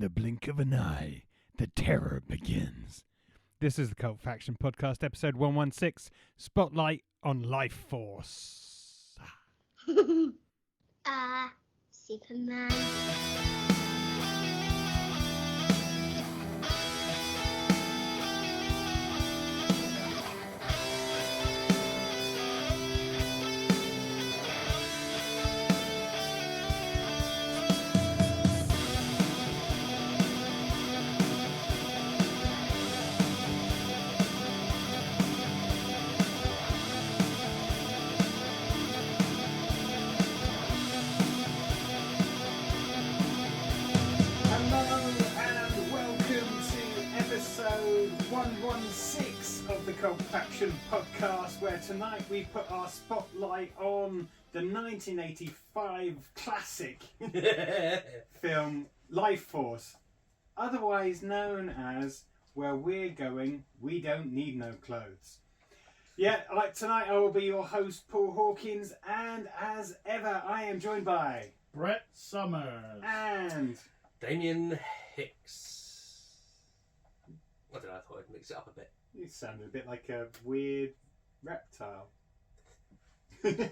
the blink of an eye, the terror begins. This is the Cult Faction Podcast, episode 116, Spotlight on Lifeforce. Superman. Episode 116 of the Cult Faction Podcast, where tonight we put our spotlight on the 1985 classic film Lifeforce, otherwise known as Where We're Going, We Don't Need No Clothes. Yeah, like tonight I will be your host, Paul Hawkins, and as ever I am joined by Brett Summers and Damien Hicks. I don't know, I thought I'd mix it up a bit. You sounded a bit like a weird reptile. Okay,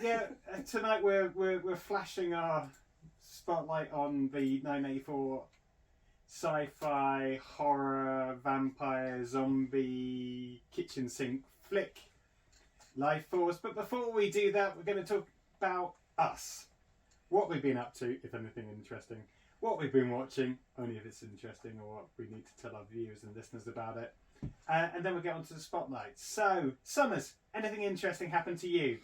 yeah. Tonight we're flashing our spotlight on the 1984 sci-fi horror vampire zombie kitchen sink flick, Lifeforce. But before we do that, we're going to talk about us, what we've been up to, if anything interesting. What we've been watching, only if it's interesting, or what we need to tell our viewers and listeners about it. And then we'll get on to the spotlight. So, Summers, anything interesting happened to you?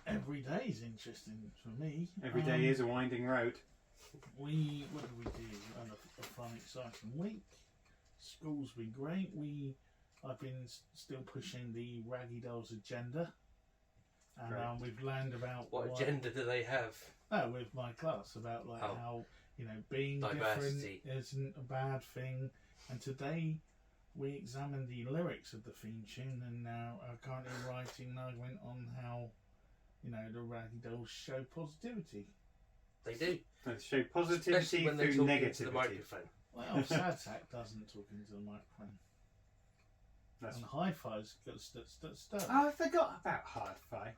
Every day is interesting for me. Every day is a winding road. What did we do? Had a fun, exciting week. School's been great. I've been still pushing the Raggy Dolls agenda. And we've learned about what agenda do they have? With my class about how being diversity different isn't a bad thing. And today we examined the lyrics of the theme tune, and now are currently writing an argument on how the Raggy Dolls show positivity. They do. They show positivity especially when they're through talking negativity. to the microphone. Well, Sad Sack doesn't talk into the microphone. And Hi-Fi's got stuff. Oh, I forgot about Hi-Fi.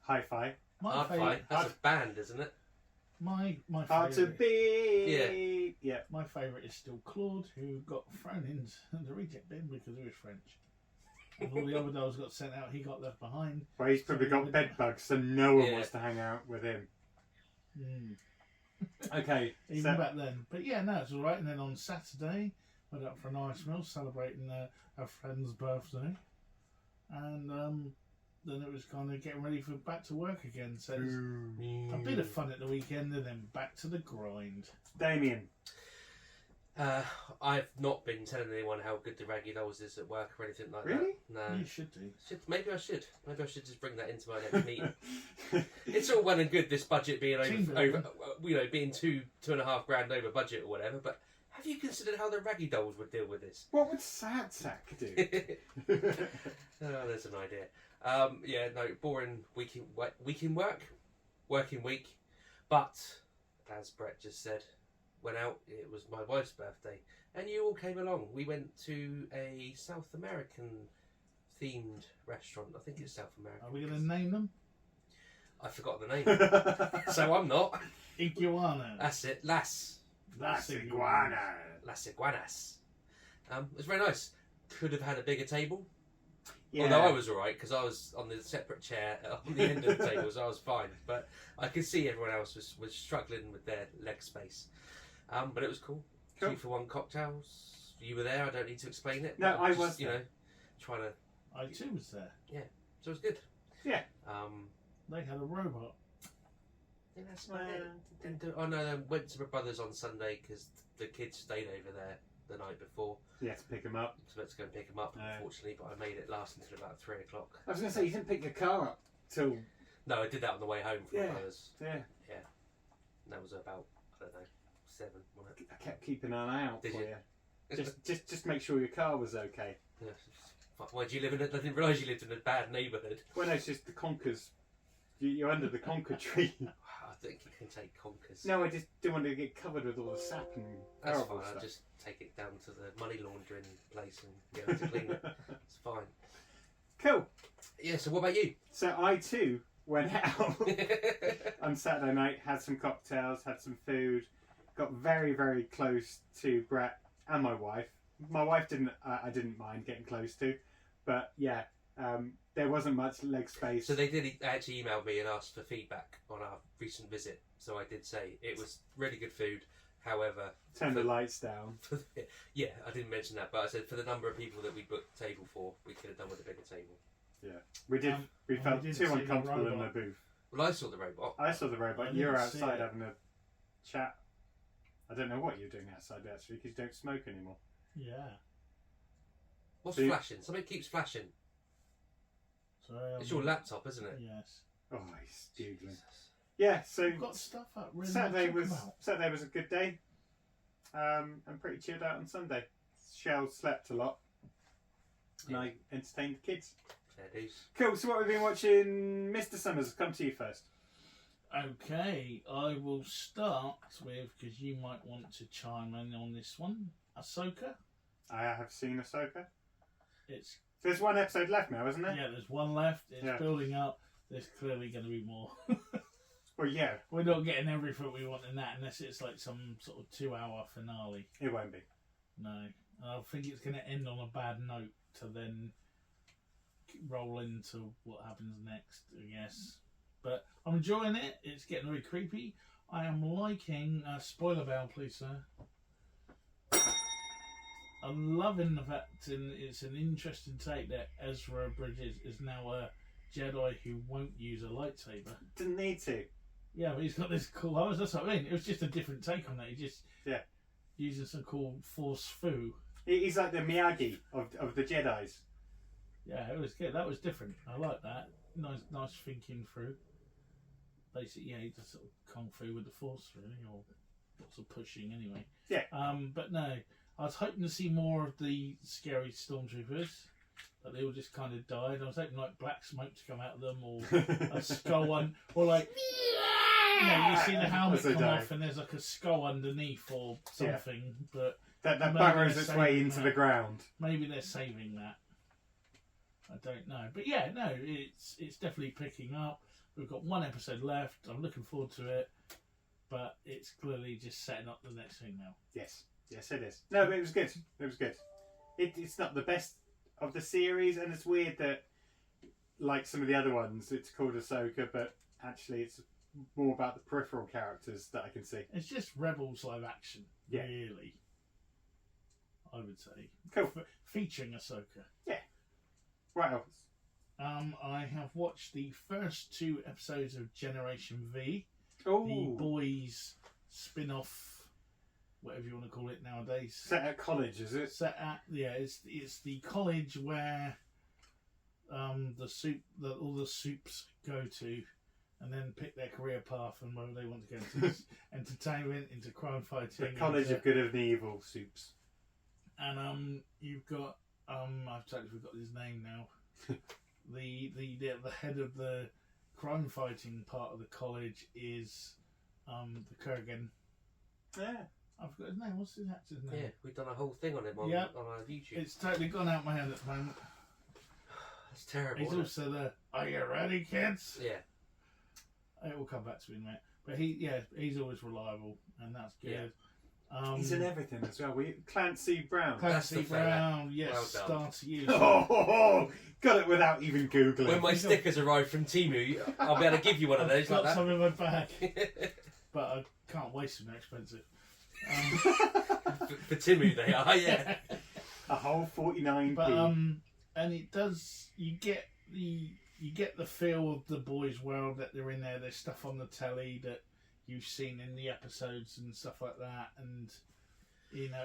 Hi-Fi. Hard-Fi. That's a band, isn't it? My Hard to favourite. beat. Yeah. My favourite is still Claude, who got thrown into the reject bin because he was French. And all the other dolls got sent out. He got left behind. Well, he's probably got bed bugs, so no one wants to hang out with him. Okay. Even back then. But yeah, no, it's all right. And then on Saturday, went up for a nice meal celebrating a friend's birthday. And then it was kind of getting ready for back to work again. So it was a bit of fun at the weekend and then back to the grind. Damien. I've not been telling anyone how good the Raggy Dolls is at work or anything like Really? that. No. You should do. Maybe I should. Maybe I should just bring that into my next meeting. It's all well and good, this budget being over being $2,500 over budget or whatever, but have you considered how the Raggy Dolls would deal with this? What would Sad Sack do? Oh, there's an idea. Boring working week. But, as Brett just said, went out, it was my wife's birthday, and you all came along. We went to a South American themed restaurant. I think it's South American. Are we going to name them? I forgot the name. So I'm not. Iguana. That's it. Las Iguana. Iguanas. It was very nice. Could have had a bigger table. Yeah. Although I was alright, because I was on the separate chair on the end of the table, so I was fine. But I could see everyone else was struggling with their leg space. But it was cool. 2-for-1 cocktails. You were there, I don't need to explain it. No, I was there. Trying to... I too was there. Yeah, so it was good. Yeah. They had a robot. Yeah, that's didn't do. Oh no, I went to my brother's on Sunday because the kids stayed over there the night before. You had to pick them up. So let's go and pick them up, unfortunately, but I made it last until about 3 o'clock. I was going to say, you didn't pick your car up till... No, I did that on the way home from my brother's. Yeah. Yeah. And that was about, I don't know, 7, wasn't it? I kept keeping an eye out Did for you? you. Just make sure your car was okay. Yeah. Why do you live in it? I didn't realise you lived in a bad neighbourhood. Well, no, it's just the Conkers. You're under the Conker tree. I think intake conquers. No, I just didn't want to get covered with all the sap and That's horrible fine. stuff. I'll just take it down to the money laundering place and get them to clean it. It's fine. Cool. Yeah, so what about you? So I too went out on Saturday night, had some cocktails, had some food, got very, very close to Brett and my wife. My wife I didn't mind getting close to, but yeah, there wasn't much leg space. So they did actually email me and asked for feedback on our recent visit. So I did say it was really good food. However, Turn the lights down. Yeah, I didn't mention that, but I said for the number of people that we booked the table for, we could have done with a bigger table. Yeah, we did. We felt didn't too see the uncomfortable in the robot. booth. Well, I saw the robot. I saw the robot. I You were didn't see outside it. having a chat. I don't know what you're doing outside actually, because you don't smoke anymore. Yeah. What's So you- flashing? Something keeps flashing. So, It's your laptop, isn't it? Yes. Oh, he's googling. Jesus. Yeah, so We've got stuff up. Really Saturday to was talk about. Saturday was a good day. And pretty chilled out on Sunday. Shell slept a lot, and I entertained the kids. Fair dues. Cool. So what we've been watching, Mr. Summers. Come to you first. Okay, I will start with, because you might want to chime in on this one, Ahsoka. I have seen Ahsoka. It's There's one episode left now, isn't there? yeah, there's one left. It's Yeah. building up. There's clearly going to be more. Well, yeah, We're not getting everything we want in that unless it's like some sort of 2-hour finale. it won't be. No, I think it's going to end on a bad note to then roll into what happens next, I guess. But I'm enjoying it. It's getting very creepy. I am liking. Spoiler bell, please, sir. I'm loving the fact, and it's an interesting take that Ezra Bridges is now a Jedi who won't use a lightsaber. Didn't need to. Yeah, but he's got this cool. That's what I mean. It was just a different take on that. He just using some cool Force foo. He's like the Miyagi of the Jedis. Yeah, it was good. That was different. I like that. Nice thinking through. Basically, yeah, he does sort of kung fu with the Force, really, or lots of pushing anyway. Yeah. But no, I was hoping to see more of the scary stormtroopers, but they all just kind of died. I was hoping like black smoke to come out of them, or a skull one, or like you see the helmet As they come die. off and there's like a skull underneath or something. But that Maybe burrows they're its way saving into that. the ground. maybe they're saving that. I don't know, but yeah, no, it's definitely picking up. We've got one episode left. I'm looking forward to it, but it's clearly just setting up the next thing now. Yes, it is. No, but it was good. It was good. It's not the best of the series, and it's weird that, like some of the other ones, it's called Ahsoka, but actually it's more about the peripheral characters that I can see. It's just Rebels live action, Yeah. really. I would say. Cool. Featuring Ahsoka. Right else. I have watched the first 2 episodes of Generation V, the Oh, boys spin-off, whatever you want to call it nowadays. set at college, is it? Set at it's the college where all the soups go to, and then pick their career path and whether they want to go into entertainment, into crime fighting. The College into- of Good and Evil soups. And you've got I've totally forgot his name now. the head of the crime fighting part of the college is the Kurgan. Yeah. I forgot his name. What's his actor's name? Yeah, we've done a whole thing on him on our YouTube. It's totally gone out my head at the moment. That's terrible. He's isn't it? also the "Are you ready, kids?" Yeah. It will come back to me in a minute. But he's always reliable, and that's good. He's in everything as well. Clancy Brown. Clancy That's the fella. Brown, yes, Well done. star to you. Got it without even Googling. When my stickers arrive from Timu, I'll be able to give you one of those I've got like some in my bag, that. but I can't waste them. They're expensive. For Timu, they are. Yeah. A whole 49p. But and it does. You get the feel of the boys' world that they're in there. There's stuff on the telly that you've seen in the episodes and stuff like that, and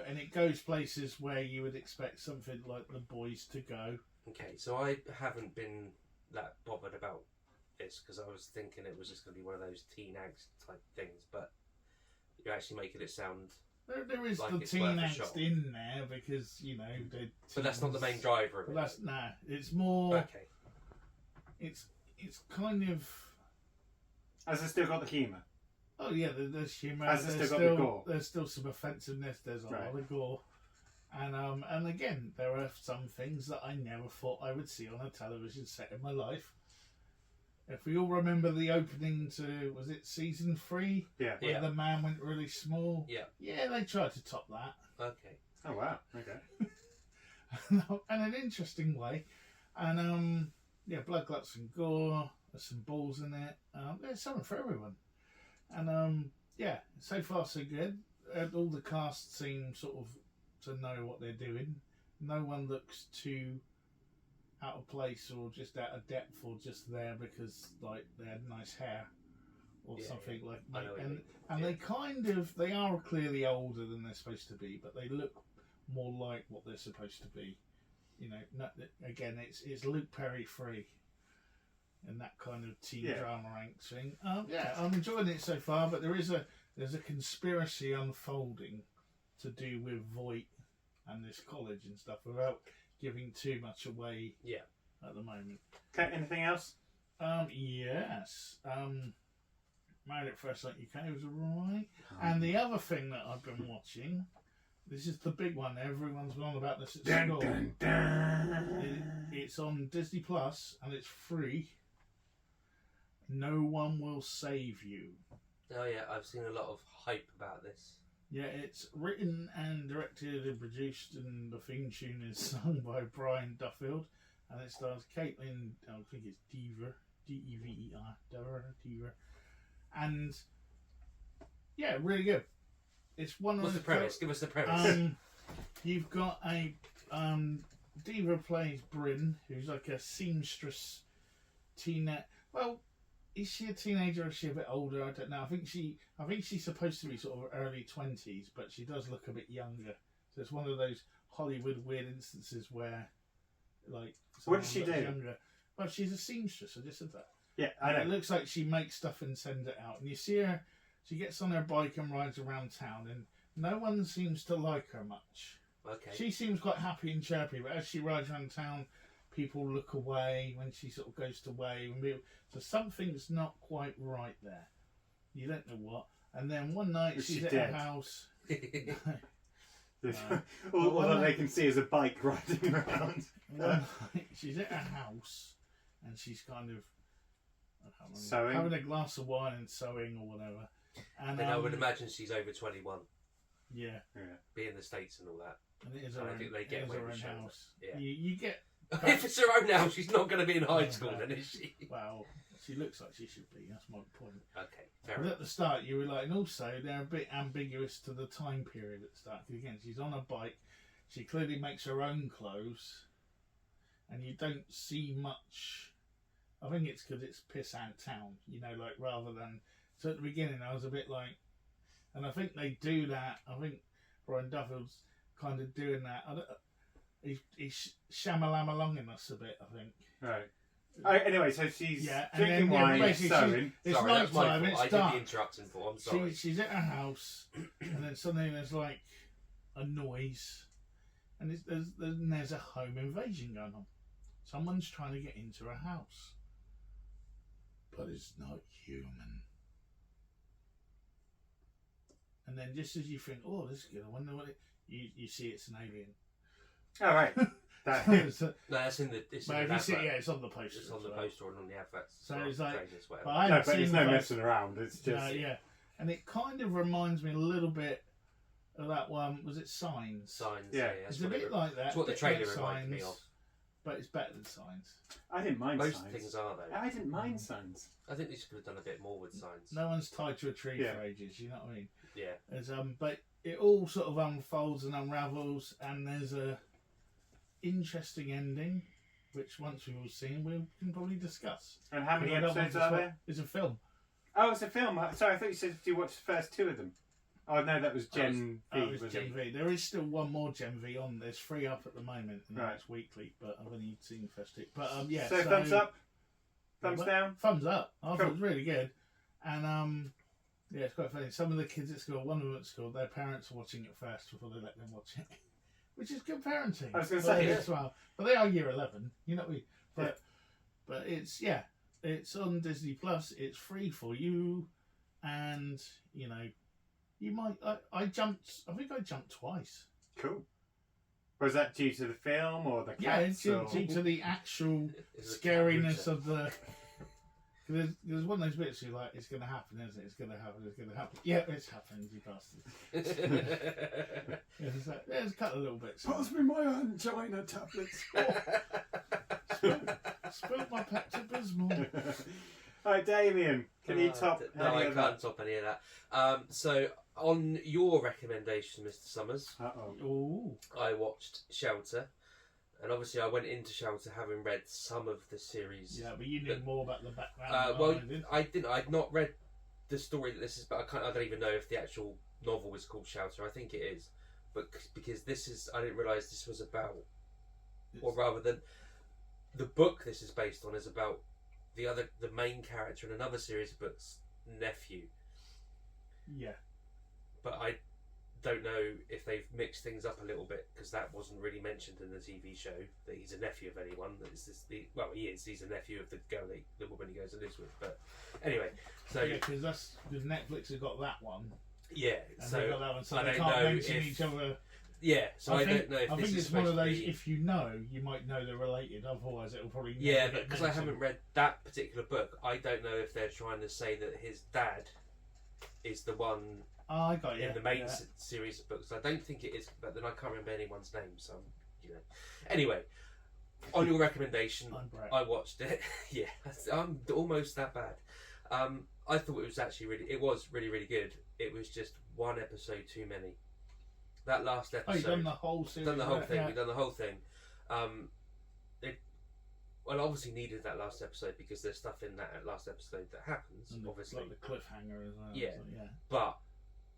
and it goes places where you would expect something like the boys to go. Okay, so I haven't been that bothered about this because I was thinking it was just going to be one of those teen angst type things, but you're actually making it sound. There is Like the it's teen worth a angst shot. in there because they're But that's not the main teens. driver of But it. that's It's more. Okay. It's kind of. Has it still got the humour? Oh yeah, there's humour. Has it There's still got the gore? There's still some offensiveness. There's a Right. lot of gore, and again, there are some things that I never thought I would see on a television set in my life. If we all remember the opening to, was it season 3? Yeah. Where Yeah. the man went really small. Yeah. Yeah, they tried to top that, Okay. Oh wow. Okay. in an interesting way, and yeah, blood, guts, and gore. There's some balls in it. There's something for everyone. And yeah, so far so good. All the cast seem sort of to know what they're doing. No one looks too out of place or just out of depth or just there because like they had nice hair or Yeah, something like I that. know what you And mean. and Yeah. they are clearly older than they're supposed to be, but they look more like what they're supposed to be. You know, again, it's Luke Perry free. And that kind of teen drama ranks thing. Yeah, I'm enjoying it so far, but there's a conspiracy unfolding to do with Voight and this college and stuff without giving too much away. Yeah. At the moment. Okay. Anything else? Yes. Married at First Sight UK was alright. And the other thing that I've been watching, this is the big one. Everyone's been on about this at Dun, school. dun, dun. It's on Disney Plus and it's free. No One Will Save You. Oh yeah, I've seen a lot of hype about this. Yeah, it's written and directed and produced, and the theme tune is sung by Brian Duffield, and it stars Caitlin. I think it's Dever, Dever, Dever, and yeah, really good. It's one What's of the premise? Give us the premise. You've got a Dever plays Bryn, who's like a seamstress teenage. Well, is she a teenager or is she a bit older? I don't know. I think she's supposed to be sort of early 20s, but she does look a bit younger. So it's one of those Hollywood weird instances where, like, What does she someone do? looks younger. Well, she's a seamstress. I just said that. Yeah, I It know. looks like she makes stuff and sends it out. And you see her, she gets on her bike and rides around town, and no one seems to like her much. Okay. She seems quite happy and chirpy, but as she rides around town, people look away when she sort of goes to wave. So something's not quite right there. You don't know what. And then one night Is she's she at dead? her house. All they can see is a bike riding around. One night she's at her house, and she's kind of I can't remember, Sewing? having a glass of wine and sewing or whatever. And I would imagine she's over 21, yeah, be in the States and all that. and it is I her don't own, think they it get is away her with own showing house. that. Yeah. You get If it's her own now, she's not going to be in high No, school no. then, is she? well, she looks like she should be. That's my point. Okay, fair But enough. at the start, you were like, and also they're a bit ambiguous to the time period at the start. 'Cause again, she's on a bike. She clearly makes her own clothes, and you don't see much. I think it's because it's piss out town, you know, like rather than. So at the beginning, I was a bit like, and I think they do that. I think Brian Duffield's kind of doing that. He's shamalama-longing us a bit, I think. Right. Oh, anyway, so she's Yeah, and drinking then, yeah, wine, basically sewing. It's Sorry, that's my night time, fault. it's I did dark. the interrupting for. I'm sorry. She's at her house, and then suddenly there's like a noise, and there's a home invasion going on. Someone's trying to get into her house, but it's not human. And then just as you think, oh, this is good, I wonder what you see it's an alien. All right. That, So- No, that's in the. It's but in if the you see, advert. yeah, it's on the poster. It's on the as well. poster and on the adverts. So well, it's like- trailers, whatever. But I no, haven't but seen there's the no poster. messing around. It's just. Yeah, and it kind of reminds me a little bit of that one. Was it Signs? Signs. Yeah. That's It's a what bit it- like that. That's what the bit like trailer reminded me Signs, of. but it's better than Signs. I didn't mind Most signs. things are though. I didn't mind signs. I think they should have done a bit more with signs. No one's tied to a tree Yeah. for ages. You know what I mean? Yeah. There's, but it all sort of unfolds and unravels, and there's a interesting ending, which once we've all seen, we can probably discuss. And how many Because I don't want episodes to are spoil- there? It's a film. Oh, it's a film. Sorry, I thought you said you watched the first 2 of them. Oh no, that was Gen V. It was was Gen it? V. There is still one more Gen V on. There's 3 up at the moment, and Right. it's weekly. But I've only seen the first 2. But yeah. So thumbs up, thumbs What? down. Thumbs up. I thought Cool. it was really good. And yeah, it's quite funny. Some of the kids at school, one of them at school, their parents are watching it first before they let them watch it, which is good parenting. I was gonna for say, them yeah. as well. But they are year 11, you know what I mean? But it's on Disney Plus. It's free for you, and you know, you might. I jumped. I think I jumped twice. Cool. Was that due to the film or the Yeah, cats? due to the actual scariness of the. There's one of those bits you're like, it's going to happen, isn't it? It's going to happen. It's going to happen. Yeah, it's happened, you bastards. There's a couple of little bits. Pass me my angina tablets. Spilt my Pepto-Bismol. Alright, Damien, can you top No, any I of can't that? top any of that. So, on your recommendation, Mr. Summers, Ooh. I watched Shelter. And obviously, I went into Shelter having read some of the series. Yeah, but you knew more about the background. Well, than I didn't. I'd not read the story that this is, but I don't even know if the actual novel is called Shelter. I think it is, but because this is, I didn't realise this was about, or rather than the book this is based on is about the main character in another series of books, nephew. Yeah. But I don't know if they've mixed things up a little bit, because that wasn't really mentioned in the TV show that he's a nephew of anyone. Well, he is. He's a nephew of the girl, the woman he goes and lives with. But anyway, so yeah, because Netflix has got that one. Yeah, And so they've got that one, so I they don't can't know mention if- each other. yeah, so I don't know if I this think is it's one of supposed to those. be- If you know, you might know they're related. Otherwise, it'll probably Yeah, never but get because I mentioned. haven't read that particular book, I don't know if they're trying to say that his dad is the one Oh, I got you. in the main Yeah. series of books. I don't think it is, but then I can't remember anyone's name, so you know. Anyway, on your recommendation, I'm Brett. I watched it. Yeah, I'm almost that bad. I thought it was actually really good. It was just one episode too many. That last episode. Oh, you've done the whole series. Done the whole thing. Yeah. We've done the whole thing. Well, obviously needed that last episode because there's stuff in that last episode that happens. And obviously, like the cliffhanger as well. Yeah. So, yeah. but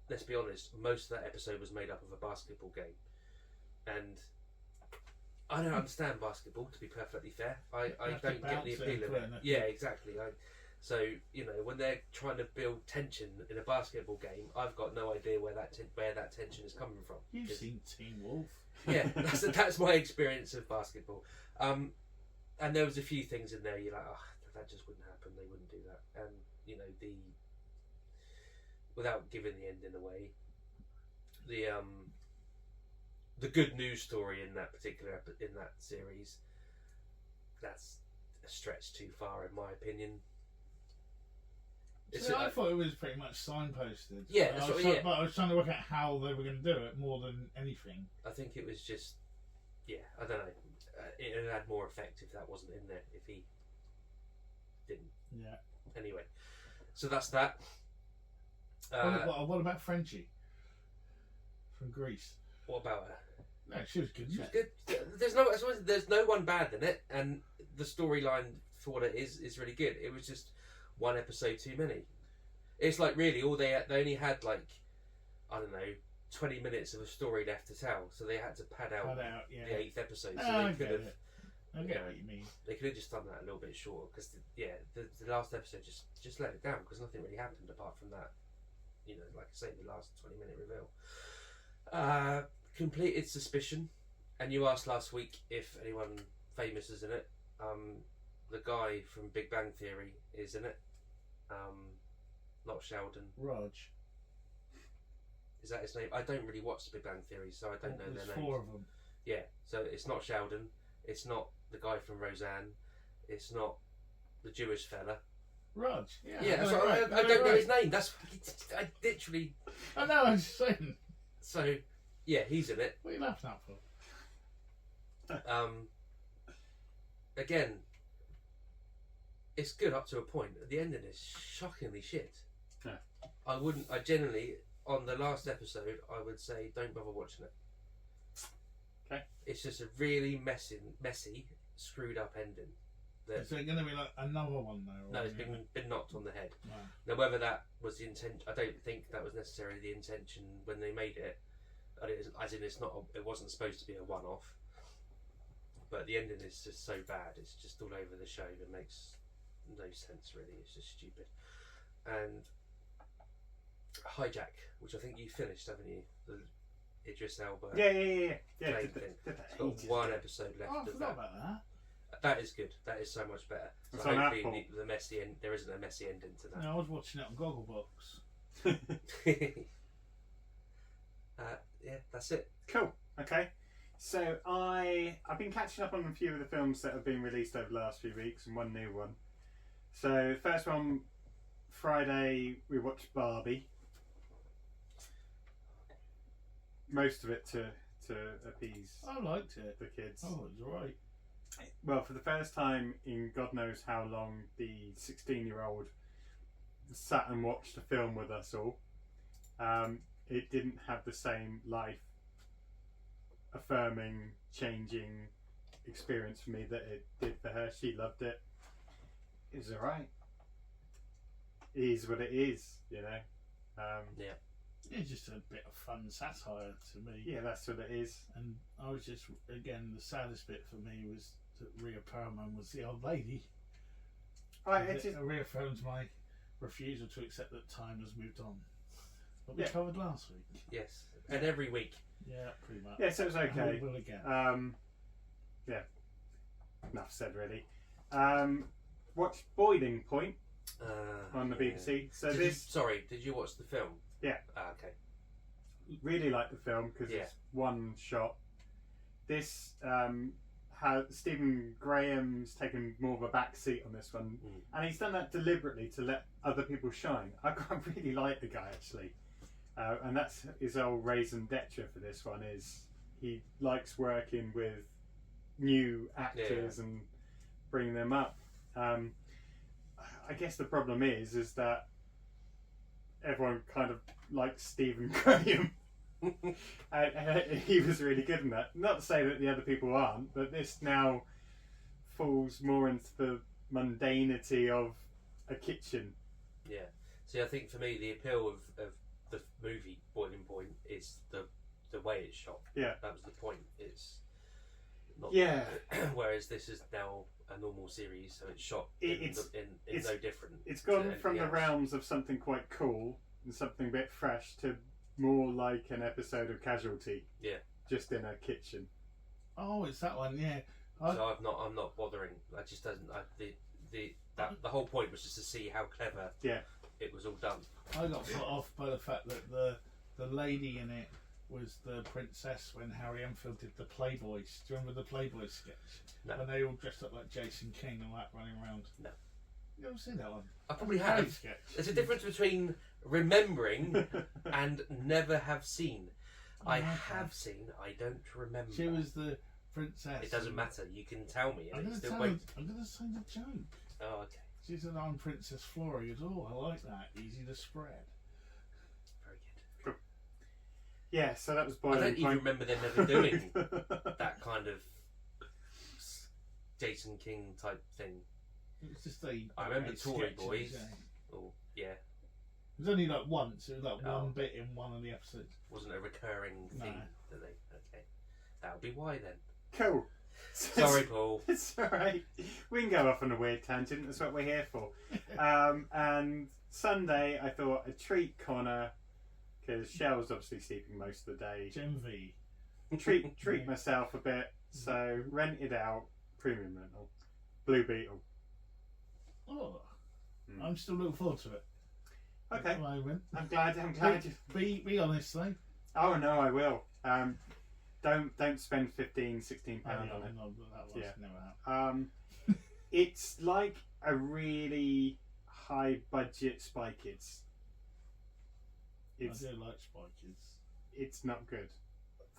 let's be honest, most of that episode was made up of a basketball game, and I don't understand basketball. To be perfectly fair, I have to don't get the bounce it appeal and of put it. it in a- Yeah, exactly. So you know, when they're trying to build tension in a basketball game, I've got no idea where that tension is coming from. You've 'Cause- seen Teen Wolf. yeah, that's my experience of basketball. And there was a few things in there you're like, oh, that just wouldn't happen. They wouldn't do that. And you know, without giving the ending away, the good news story in that series, that's a stretch too far in my opinion. See, I thought it was pretty much signposted. Yeah, but that's but I was trying to work out how they were going to do it more than anything. I think it was just, yeah, I don't know. It would had more effect if that wasn't in there. If he didn't. Yeah. Anyway, so that's that. What about Frenchie from Greece? What about her? No, she was good. She was good. There's no one bad in it, and the storyline for what it is really good. It was just one episode too many. It's like really all they only had like, I don't know, 20 minutes of a story left to tell, so they had to pad out Yeah. the 8th episode. So I they get could have. it. I get what you mean. They could have just done that a little bit shorter because the last episode just let it down because nothing really happened apart from that. You know, like I say, the last 20-minute reveal. Completed Suspicion, and you asked last week if anyone famous is in it. The guy from Big Bang Theory is in it. Not Sheldon. Raj. Is that his name? I don't really watch the Big Bang Theory, so I don't know their There's names. 4 of them. Yeah, so it's not Sheldon. It's not the guy from Roseanne. It's not the Jewish fella. Raj. Yeah. Yeah, got so it right, I got it don't know right. his name. That's I literally. I know. I'm just saying. So yeah, he's in it. What are you laughing at for? Again, it's good up to a point. The ending is shockingly shit. Yeah. I generally, on the last episode, I would say don't bother watching it. Okay. It's just a really messy, screwed up ending. Is there going to be like another one though? No, it's been knocked on the head. No. Now, whether that was the intent, I don't think that was necessarily the intention when they made it. As in, it wasn't supposed to be a one-off. But the ending is just so bad. It's just all over the show. It makes no sense really. It's just stupid. And Hijack, which I think you finished, haven't you? The Idris Elba. Yeah. Plane thing. It's got one episode left Oh, I of forgot that. about that. That is good. That is so much better. So It's on hopefully Apple. the messy end. There isn't a messy ending to that. No, I was watching it on Gogglebox. Yeah, that's it. Cool. Okay. So I've been catching up on a few of the films that have been released over the last few weeks, and one new one. So first one, Friday we watched Barbie. Most of it to appease I liked it. the kids. Oh, it was alright. Well, for the first time in God knows how long, the 16-year-old sat and watched a film with us all. It didn't have the same life-affirming, changing experience for me that it did for her. She loved it. It was alright. It is what it is, you know. Yeah. It's just a bit of fun satire to me. Yeah, that's what it is. And I was just, again, the saddest bit for me was that Rhea Perlman was the old lady. It reaffirms my refusal to accept that time has moved on. But we covered last week. Yes. And every week. Yeah, pretty much. Yeah, so it was okay. And we will again. Yeah. Enough said, really. Watched Boiling Point on the BBC. So Did you watch the film? Yeah. Okay. Really like the film because it's one shot. This Stephen Graham's taken more of a back seat on this one, and he's done that deliberately to let other people shine. I really like the guy actually, and that's his old raison d'etre for this one. Is he likes working with new actors and bringing them up. I guess the problem is that everyone kind of likes Stephen Graham. and he was really good in that. Not to say that the other people aren't, but this now falls more into the mundanity of a kitchen. Yeah. See, I think for me the appeal of the movie Boiling Point is the way it's shot. Yeah. That was the point. It's not. Yeah. Whereas this is now a normal series, so it's shot It's no different. It's gone to from the anything else. realms of something quite cool and something a bit fresh to more like an episode of Casualty. Yeah. Just in a kitchen. Oh, it's that one, yeah. So I'm not bothering. I just doesn't. The whole point was just to see how clever. Yeah. It was all done. I got put off by the fact that the lady in it was the princess when Harry Enfield did the Playboys. Do you remember the Playboy sketch? No. When they all dressed up like Jason King and that running around. No. You ever seen that one? I probably Great have. sketch. There's a difference between remembering and never have seen. I have seen. I don't remember. She was the princess. It doesn't matter. You can tell me. I'm And going it's to still tell wait. I'm going to say the joke. Oh, okay. She said, "I'm Princess Flora." He goes, "Oh, I like that. Easy to spread." Very good. Yeah, so that was I Boiling don't even Point. remember them ever doing that kind of Jason King type thing. It was just I remember Tory sketches, Boys. yeah. Oh, yeah. It was only like once. It was like Oh. one bit in one of the episodes. Wasn't a recurring No. theme, did they? Okay. That would be why then. Cool. Sorry, Paul. It's alright. We can go off on a weird tangent. That's what we're here for. And Sunday, I thought a treat Connor, because Shell's obviously sleeping most of the day. Gen V. Treat myself a bit. So rented out premium rental, Blue Beetle. Oh, I'm still looking forward to it. Okay. At the moment. I'm glad you. Be honest though. Oh no, I will. Don't spend £15-16 Oh, yeah, on it. no, that was Yeah. never happened. It's like a really high budget Spy Kids. I do like Spy Kids. It's not good.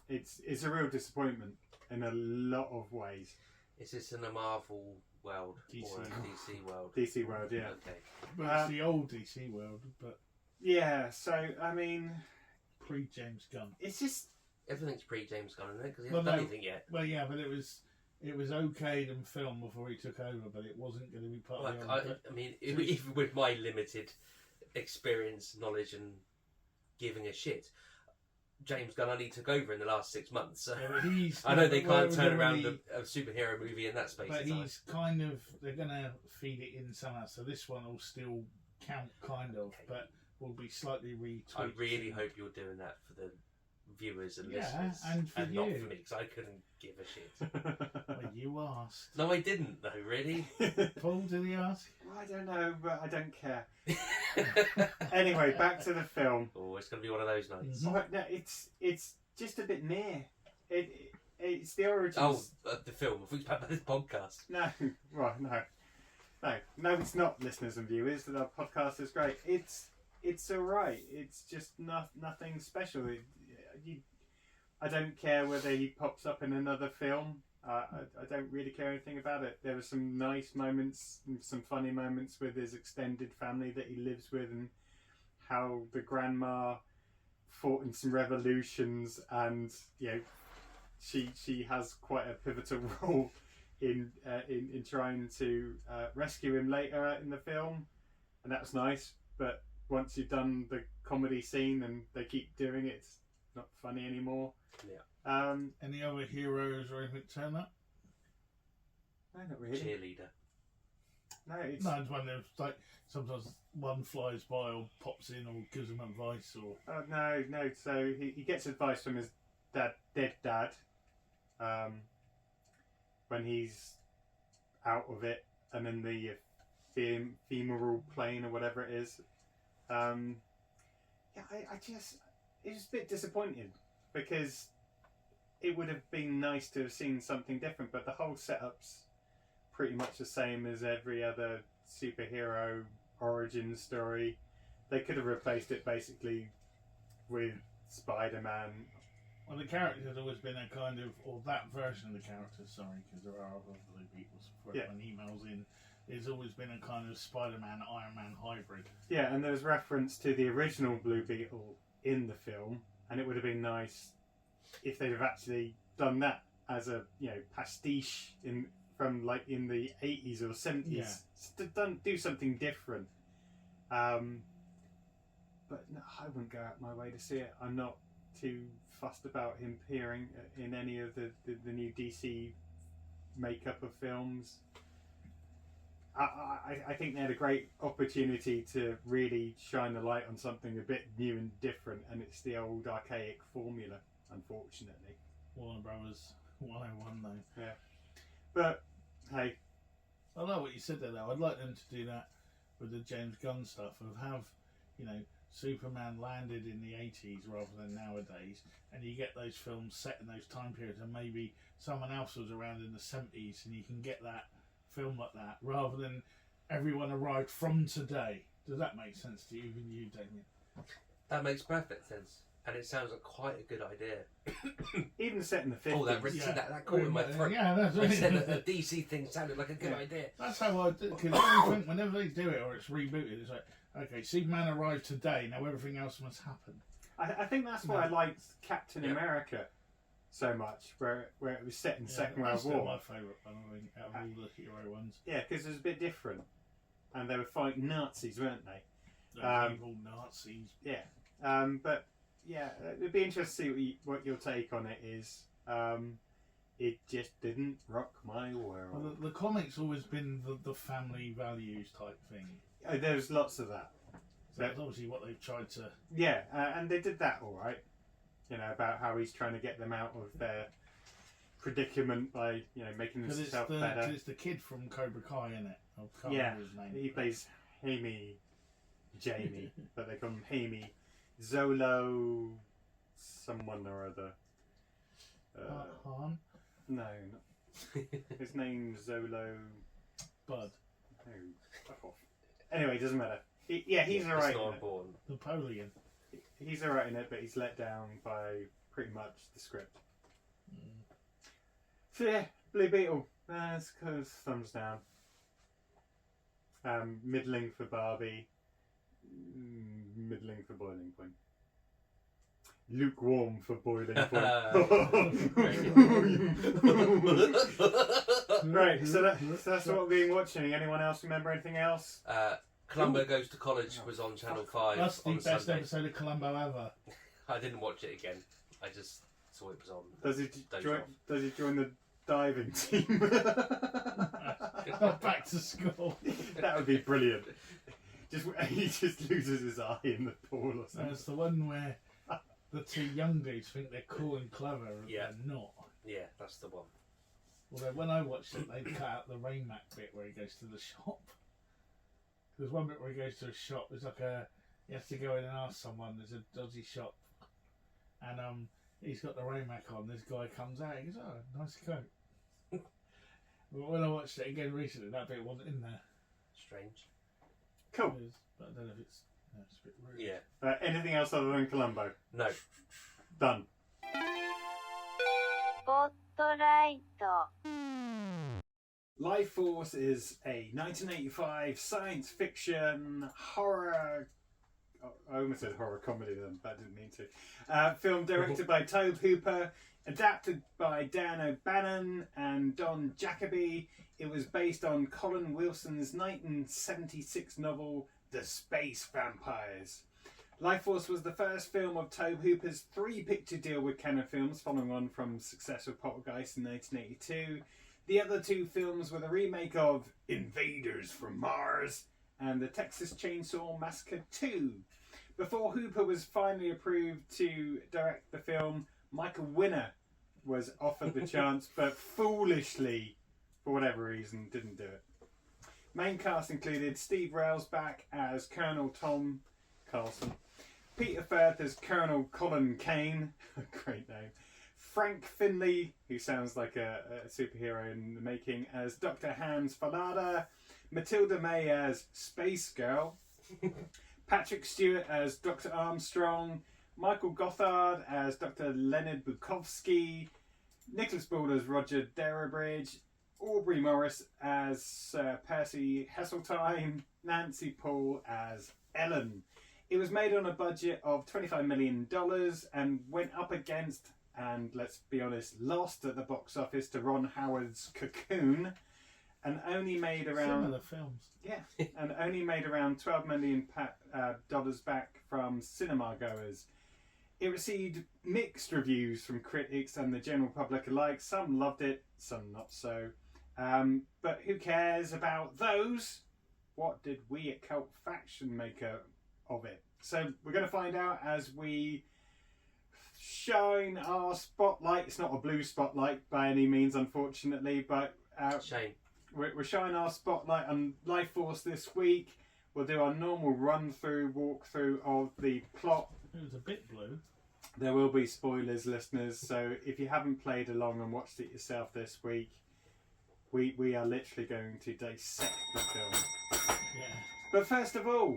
It's a real disappointment in a lot of ways. Is this in a Marvel world DC. or a DC world? DC World, yeah. Okay. But it's the old DC world, but Yeah, so I mean, pre James Gunn. it's just Everything's pre-James Gunn, isn't it? Because he Well, hasn't done no. anything yet. Well, yeah, but it was okayed and filmed before he took over, but it wasn't going to be part Like, of the I mean, even with my limited experience, knowledge, and giving a shit, James Gunn only took over in the last 6 months. So Yeah, but he's I know they well, can't turn really- around a superhero movie in that space But of time. he's kind of, they're going to feed it in somehow, so this one will still count, kind of, Okay. but will be slightly retweaked. I really hope you're doing that for the viewers and Yeah, listeners, and for not you. for me because I couldn't give a shit. Well, you asked. No, I didn't though. Really? Paul, did he ask? I don't know, but I don't care. Anyway, back to the film. Oh, it's going to be one of those nights. Mhm. Oh, no, it's just a bit near. It's the origins. Oh, the film. If we back to this podcast. No, right, no, it's not, listeners and viewers. That our podcast is great. It's alright. It's just nothing special. I don't care whether he pops up in another film. I don't really care anything about it. There were some nice moments, some funny moments with his extended family that he lives with, and how the grandma fought in some revolutions, and she has quite a pivotal role in trying to rescue him later in the film, and that's nice. But once you've done the comedy scene and they keep doing it, it's not funny anymore. Yeah. Any other heroes or anything turn up? No, not really. Cheerleader. No, it's No, it's when there's like sometimes one flies by or pops in or gives him advice or. no. So he gets advice from his dead dad, when he's out of it and in the femoral plane or whatever it is. It was a bit disappointing because it would have been nice to have seen something different, but the whole setup's pretty much the same as every other superhero origin story. They could have replaced it basically with Spider-Man. Well, the character's always been a kind of, or that version of the character, sorry, because there are other Blue Beetles for everyone emails in, it's always been a kind of Spider-Man, Iron Man hybrid. Yeah, and there's reference to the original Blue Beetle in the film, and it would have been nice if they'd have actually done that as a pastiche from like in the 80s or 70s. Do something different. But no, I wouldn't go out my way to see it. I'm not too fussed about him appearing in any of the new DC makeup of films. I think they had a great opportunity to really shine the light on something a bit new and different, and it's the old archaic formula, unfortunately. Warner Brothers 101 though. Yeah. But, hey. I like what you said there though. I'd like them to do that with the James Gunn stuff, of have, Superman landed in the 80s rather than nowadays, and you get those films set in those time periods, and maybe someone else was around in the 70s, and you can get that film like that rather than everyone arrived from today. Does that make sense to you, even you, Damien? That makes perfect sense, and it sounds like quite a good idea. Even set in the 50s. Oh, that caught in my throat. Yeah, that's I right. said that the DC thing sounded like a good idea. That's how I do, because whenever they do it or it's rebooted, it's like, okay, Superman arrived today, now everything else must happen. I think that's why I liked Captain America so much, where it was set in the Second World That's still War. my favourite one, I think, out of all the hero ones. Yeah, because it was a bit different, and they were fighting Nazis, weren't they? Those evil Nazis. Yeah, but yeah, it'd be interesting to see what your take on it is. It just didn't rock my world. Well, the comic's always been the family values type thing. There's lots of that. So that's obviously what they've tried to. Yeah, and they did that all right. About how he's trying to get them out of their predicament by making himself better. Because it's the kid from Cobra Kai, isn't it? I can't Yeah, remember his name. he plays Jamie, but they call him Hamey Zolo, someone or other. Han? No, not. His name's Zolo. Bud. No, fuck off. Anyway, it doesn't matter. He's alright. It's not important. Napoleon. He's alright in it, but he's let down by pretty much the script. So yeah, Blue Beetle. That's kind of thumbs down. Middling for Barbie. Middling for Boiling Point. Lukewarm for Boiling Point. Right, so that's what we've been watching. Anyone else remember anything else? Columbo Goes to College was on Channel 5 That's the on best Sunday. episode of Columbo ever. I didn't watch it again. I just saw it was on. Does he join the diving team? Not back to school. That would be brilliant. He just loses his eye in the pool or something. That's the one where the two young dudes think they're cool and clever, and Yeah. they're not. Yeah, that's the one. Although when I watched it, they cut out the Rain Mac bit where he goes to the shop. There's one bit where he goes to a shop. There's like he has to go in and ask someone. There's a dodgy shop, and he's got the Rain Mac on. This guy comes out. He goes, "Oh, nice coat." But when I watched it again recently, that bit wasn't in there. Strange. Cool. But I don't know if it's a bit rude. Yeah. Anything else other than Columbo? No. Done. スポットライト Lifeforce is a 1985 science fiction horror. I almost said horror comedy then, but I didn't mean to. Film directed by Tobe Hooper, adapted by Dan O'Bannon and Don Jacoby. It was based on Colin Wilson's 1976 novel The Space Vampires. Lifeforce was the first film of Tobe Hooper's 3-picture deal with Canon Films, following on from success with Poltergeist in 1982. The other two films were the remake of Invaders from Mars and the Texas Chainsaw Massacre 2. Before Hooper was finally approved to direct the film, Michael Winner was offered the chance, but foolishly, for whatever reason, didn't do it. Main cast included Steve Railsback as Colonel Tom Carlson, Peter Firth as Colonel Colin Kane, great name, Frank Finley, who sounds like a superhero in the making, as Dr. Hans Fallada, Matilda May as Space Girl, Patrick Stewart as Dr. Armstrong, Michael Gothard as Dr. Leonard Bukowski, Nicholas Ball as Roger Derrybridge, Aubrey Morris as Sir Percy Heseltine, Nancy Paul as Ellen. It was made on a budget of $25 million and went up against, and let's be honest, lost at the box office to Ron Howard's Cocoon, and only made around Similar films. and only made around $12 million dollars back from cinema goers. It received mixed reviews from critics and the general public alike. Some loved it, some not so. But who cares about those? What did we at Cult Faction make of it? So we're going to find out as we shine our spotlight. It's not a blue spotlight by any means, unfortunately, but Shame. we're shining our spotlight on Lifeforce this week. We'll do our normal run-through, walk-through of the plot. It was a bit blue. There will be spoilers, listeners, so if you haven't played along and watched it yourself this week, we are literally going to dissect the film. Yeah. But first of all,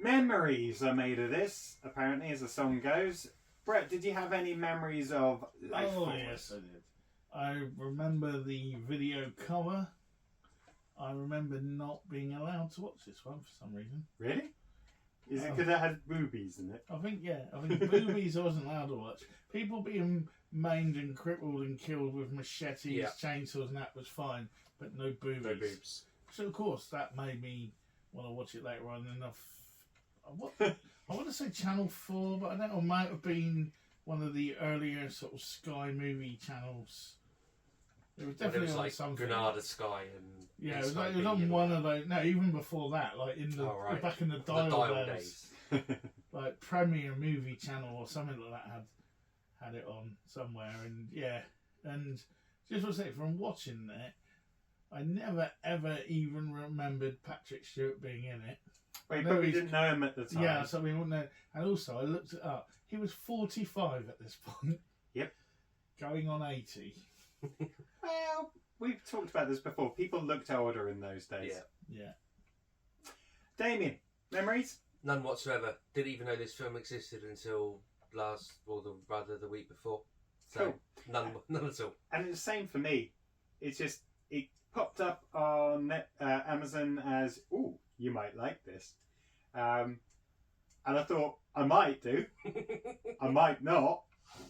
memories are made of this, apparently, as the song goes. Brett, did you have any memories of Lifeforce? Oh, yes, I did. I remember the video cover. I remember not being allowed to watch this one for some reason. Really? Is it because it had boobies in it? I think boobies I wasn't allowed to watch. People being maimed and crippled and killed with machetes, chainsaws and that was fine, but no boobies. No boobs. So of course that made me want to watch it later on. I want to say Channel 4, but I don't know, it might have been one of the earlier sort of Sky movie channels. It was definitely it was on like something. Granada Sky and Yeah, it was on one of those. No, even before that, like in the back in the dial days. Like Premier Movie Channel or something like that had it on somewhere, and just to say, from watching it, I never ever even remembered Patrick Stewart being in it. Well, you probably didn't know him at the time. Yeah, so we wouldn't know. And also, I looked it up. He was 45 at this point. Yep. Going on 80. Well, we've talked about this before. People looked older in those days. Yeah. Damien, memories? None whatsoever. Didn't even know this film existed until the week before. So Cool. None at all. And it's the same for me. It's just, it popped up on Amazon as, ooh, you might like this. And I thought, I might do. I might not.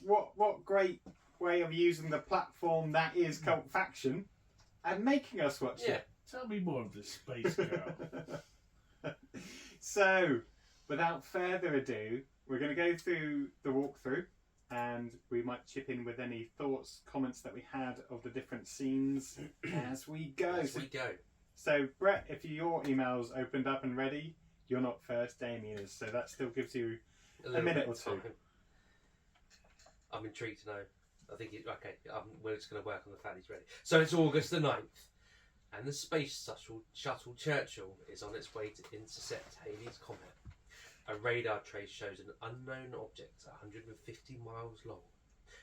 What great way of using the platform that is Cult Faction and making us watch it. Tell me more of this Space Girl. So, without further ado, we're going to go through the walkthrough and we might chip in with any thoughts, comments that we had of the different scenes as we go. As we go. So, Brett, if your email's opened up and ready, you're not first, Damien is. So that still gives you a minute or two. I'm intrigued to know. I think we're just going to work on the fact he's ready. So it's August the 9th, and the space shuttle Churchill is on its way to intercept Halley's Comet. A radar trace shows an unknown object 150 miles long.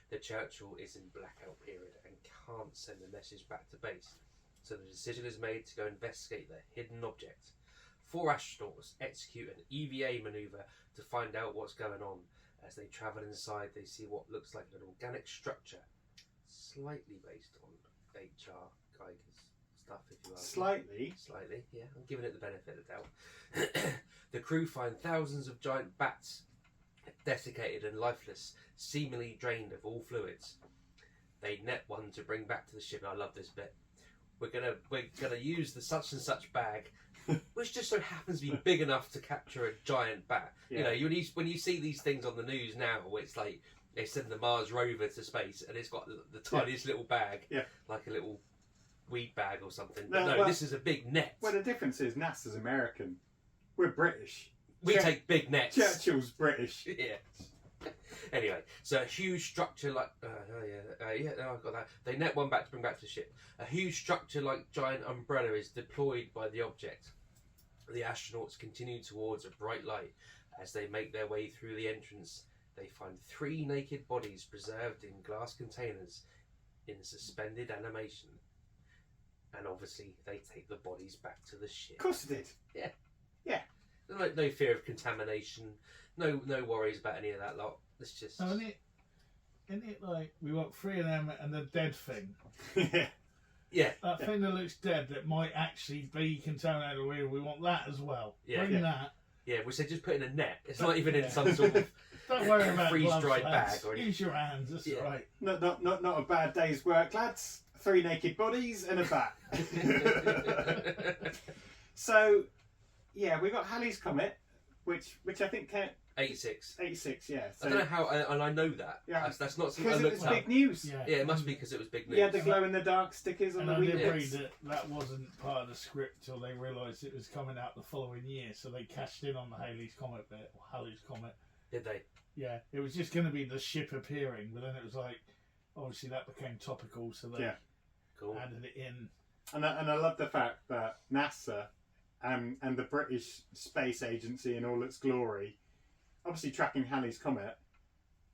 The Churchill is in blackout period and can't send a message back to base, so the decision is made to go investigate the hidden object. 4 astronauts execute an EVA manoeuvre to find out what's going on. As they travel inside, they see what looks like an organic structure, slightly based on H.R. Geiger's stuff, if you like. Slightly, yeah. I'm giving it the benefit of the doubt. The crew find thousands of giant bats, desiccated and lifeless, seemingly drained of all fluids. They net one to bring back to the ship. I love this bit. We're gonna use the such and such bag, which just so happens to be big enough to capture a giant bat. Yeah. You know, when you see these things on the news now, it's like they send the Mars rover to space and it's got the tiniest little bag, like a little weed bag or something. But this is a big net. Well, the difference is NASA's American. We're British. We take big nets. Churchill's British. Yeah. Anyway, so a huge structure like I've got that. They net one back to bring back to the ship. A huge structure like giant umbrella is deployed by the object. The astronauts continue towards a bright light. As they make their way through the entrance, they find 3 naked bodies preserved in glass containers in suspended animation. And obviously, they take the bodies back to the ship. Of course they did. Yeah. Yeah. No fear of contamination. No worries about any of that lot. It's just. No, isn't it like we want 3 of them and the dead thing? Yeah. That thing that looks dead that might actually be contaminated. We want that as well. Yeah. Bring that. Yeah, which they just put in a net. It's not even in some sort of Don't worry about freeze-dried gloves, bag or anything. Use your hands. That's right. Not a bad day's work, lads. 3 naked bodies and a bat. So, yeah, we got Halley's Comet, which I think can't. 86. 86, yeah. So, I don't know how, and I know that. Yeah. That's not something I because it looked was up. big news. Yeah, it must be because it was big news. Yeah, the glow-in-the-dark stickers on And the I wee did read bits. that wasn't part of the script till they realised it was coming out the following year, so they cashed in on the Halley's Comet bit, or Halley's Comet. Did they? Yeah, it was just going to be the ship appearing, but then it was like, obviously that became topical, so they Cool. added it in. And I love the fact that NASA and the British Space Agency in all its glory, obviously tracking Halley's Comet,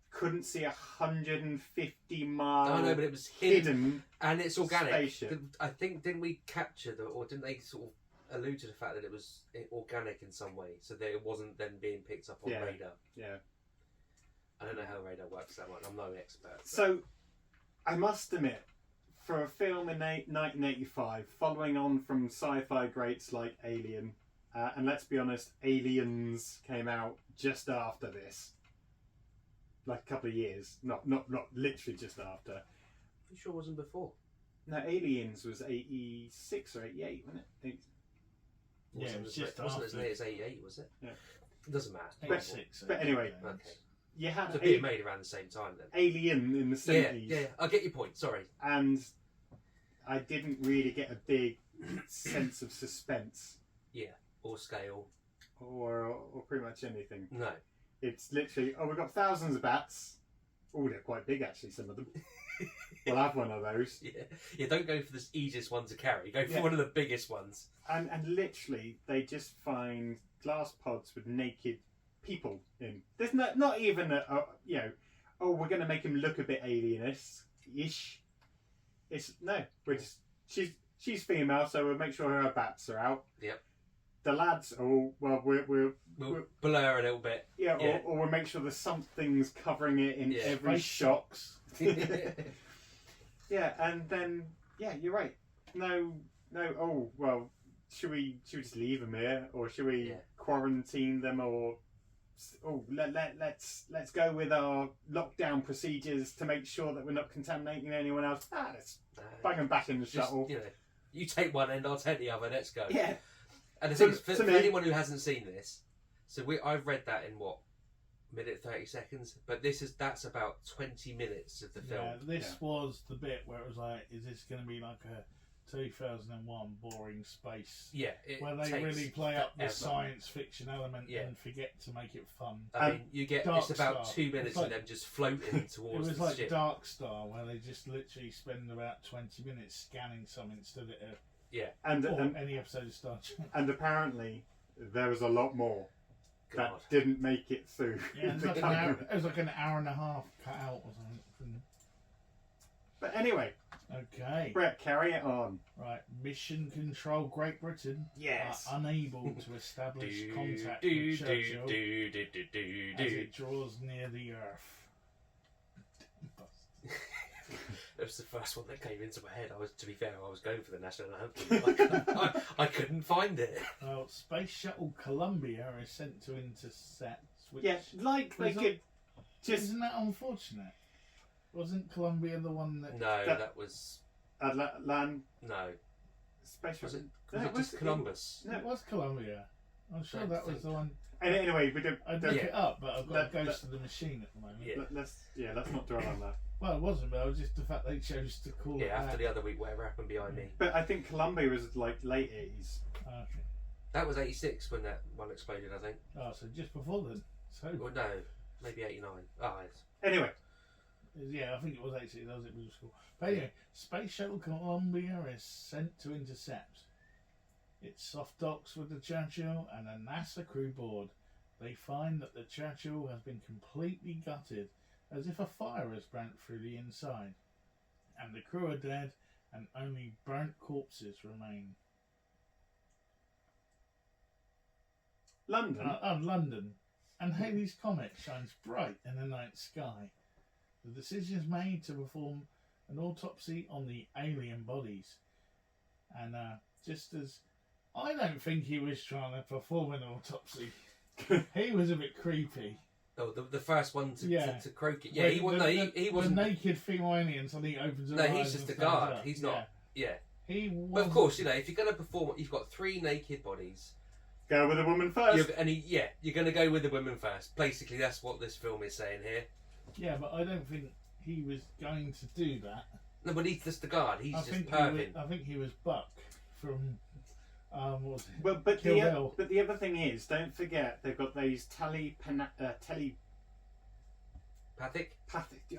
couldn't see 150 mile Oh no, but it was hidden and it's organic. spaceship. I think didn't we capture or didn't they sort of allude to the fact that it was organic in some way, so that it wasn't then being picked up on radar? Yeah. I don't know how radar works that much. I'm no expert. But... So, I must admit, for a film in 1985, following on from sci-fi greats like Alien, and let's be honest, Aliens came out just after this, like a couple of years, not literally just after. You sure it wasn't before? No, Aliens was 86 or 88, wasn't it? Yeah, it was just wasn't after. as late as 88, was it? Yeah. It doesn't matter. 86, but anyway, Okay. You had So being made around the same time then. Alien in the 70s. Yeah, I get your point. Sorry. And I didn't really get a big sense of suspense. Yeah, or scale. Or pretty much anything. No. It's literally, we've got thousands of bats. Oh, they're quite big actually, some of them. We'll have one of those. Yeah, don't go for the easiest one to carry. Go for one of the biggest ones. And literally, they just find glass pods with naked people in. There's not even we're going to make him look a bit alienish-ish. It's, no, we're just, she's female, so we'll make sure her bats are out. Yep. The lads, we'll blur a little bit. Yeah, or we'll make sure there's something's covering it in every shot. Yeah, and then you're right. No. Oh well, should we just leave them here, or should we quarantine them, or let's go with our lockdown procedures to make sure that we're not contaminating anyone else. Let's bang them back in the shuttle. You take one end, I'll take the other. Let's go. Yeah. And the thing is, for anyone who hasn't seen this, so I've read that in what, minute 30 seconds, but that's about 20 minutes of the film. Yeah, this was the bit where it was like, is this going to be like a 2001 boring space. Yeah, Where they really play up the forever. science fiction element Yeah. and forget to make it fun. I mean, you get Dark it's about Star. 2 minutes It's like- of them just floating It towards was the like ship. Dark Star, where they just literally spend about 20 minutes scanning something instead of And, or and any episode of Star Trek. and apparently there was a lot more God. that didn't make it through. Yeah, it was, the like cutting. it was like an hour and a half cut out or something. But anyway, Okay, Brett, carry it on. right. Mission Control Great Britain Yes. are unable to establish Do, contact do, with do, Churchill do, do, do, as do. it draws near the Earth. It was the first one that came into my head. To be fair, I was going for the national anthem. I couldn't find it. Well, Space Shuttle Columbia is sent to intercept. Which, Yeah, like they Was could just isn't that unfortunate? Wasn't Columbia the one that? No, that was land no. special. Was it? No, Was it just Columbus? No. It was Columbia. I'm sure Don't that was think. the one. Anyway, we don't. I'd don't- look it up, but I've got That- a ghost of the machine at the moment. Yeah. let's not dwell on that. Well, it wasn't, but it was just the fact they chose to call it Yeah, after that. the other week, whatever happened behind me. But I think Columbia was like late 80s. Okay. That was 86 when that one exploded, I think. Oh, so just before then. So Well, no, maybe 89. Oh, it's, Anyway, yeah, I think it was 80. That was it. Middle school. But anyway, Space Shuttle Columbia is sent to intercept. It soft docks with the Churchill and a NASA crew board. They find that the Churchill has been completely gutted, as if a fire has burnt through the inside, and the crew are dead, and only burnt corpses remain. London. London, and Halley's Comet shines bright in the night sky. The decision is made to perform an autopsy on the alien bodies, and just as I don't think he was trying to perform an autopsy, he was a bit creepy. oh, the first one Yeah. to croak it. Yeah, he wasn't. The naked female alien suddenly opens her No, eyes. he's just and a stands guard. up. He's not. Yeah. He was. But of course, if you're going to perform, you've got 3 naked bodies. Go with a woman first. You're going to go with the women first. Basically, that's what this film is saying here. Yeah, but I don't think he was going to do that. No, but he's just the guard. He's I just think perving. I think he was Buck from. What was it? Well, but Kill Bill. the other thing is, don't forget they've got those telepathic. Pathic?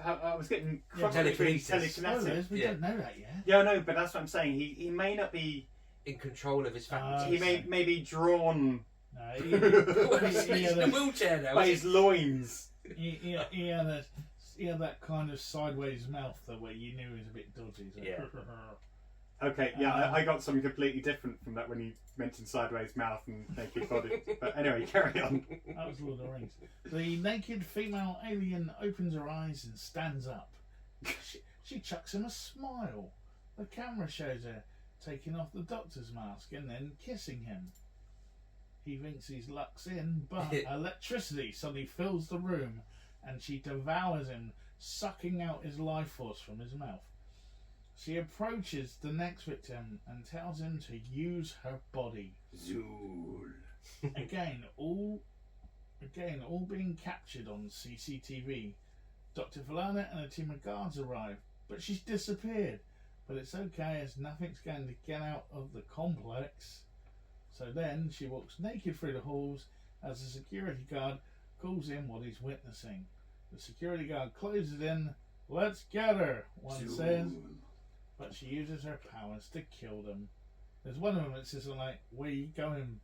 I was getting Yeah, crossed between telekinesis. telekinetic. We Yeah. don't know that yet. Yeah, no, but that's what I'm saying. He may not be. In control of his faculties. He may be drawn No, He's he in the wheelchair now. by Is his loins. he had that kind of sideways mouth that way you knew he was a bit dodgy. So. Yeah. Okay, yeah, I got something completely different from that when you mentioned sideways mouth and naked body. But anyway, carry on. That was Lord of the Rings. The naked female alien opens her eyes and stands up. She chucks him a smile. The camera shows her taking off the doctor's mask and then kissing him. He thinks his luck's in, but electricity suddenly fills the room and she devours him, sucking out his life force from his mouth. She approaches the next victim and tells him to use her body. Zool. Again, all being captured on CCTV. Dr. Valana and a team of guards arrive, but she's disappeared. But it's okay, as nothing's going to get out of the complex. So then she walks naked through the halls as the security guard calls in what he's witnessing. The security guard closes in. "Let's get her," one says. But she uses her powers to kill them. There's one of them that says like, "Where you going?"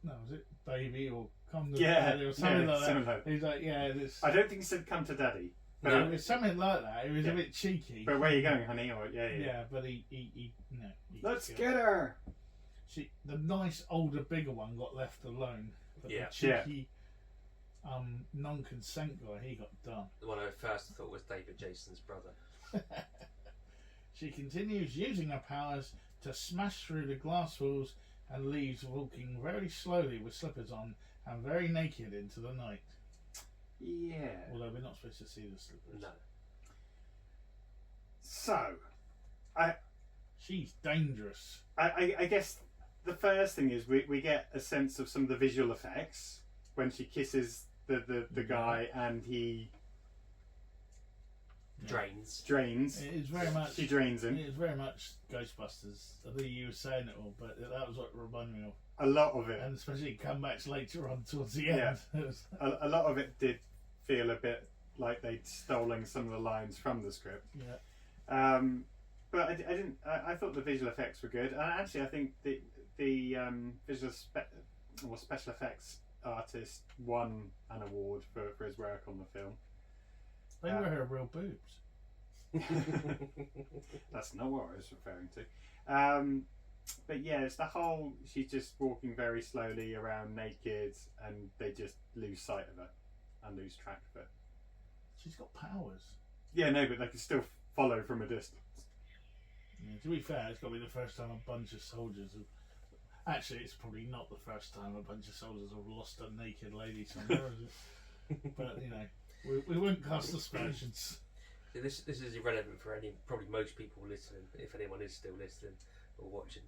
No, is it baby or come to daddy or something like that? something like that. He's like, "Yeah, this." I don't think he said come to daddy. No, it was something like that. It was Yeah. a bit cheeky. But where are you going, honey? Or, yeah. Yeah, but he no. He Let's killed get her. the nice older bigger one got left alone, but Yeah. the cheeky non-consent guy, he got done. the one I first thought was David Jason's brother. She continues using her powers to smash through the glass walls and leaves walking very slowly with slippers on and very naked into the night. Yeah. Although we're not supposed to see the slippers. No. So, She's dangerous. I guess the first thing is we get a sense of some of the visual effects when she kisses the guy and he drains. Drains. It's very much. She drains him. It's very much Ghostbusters. I think you were saying it all, but that was what it reminded me of. A lot of it. And especially comebacks later on towards the Yeah. end. A lot of it did feel a bit like they'd stolen some of the lines from the script. Yeah. But I didn't. I thought the visual effects were good, and actually, I think the special effects artist won an award for his work on the film. They were her real boobs. That's not what I was referring to. But yeah, it's the whole. She's just walking very slowly around naked, and they just lose sight of her and lose track of it. She's got powers. Yeah, no, but they can still follow from a distance. Yeah, to be fair, it's got to be the first time a bunch of soldiers have... Actually, it's probably not the first time a bunch of soldiers have lost a naked lady somewhere, is it? But, you know, we wouldn't cast aspersions. This is irrelevant for probably most people listening, if anyone is still listening or watching.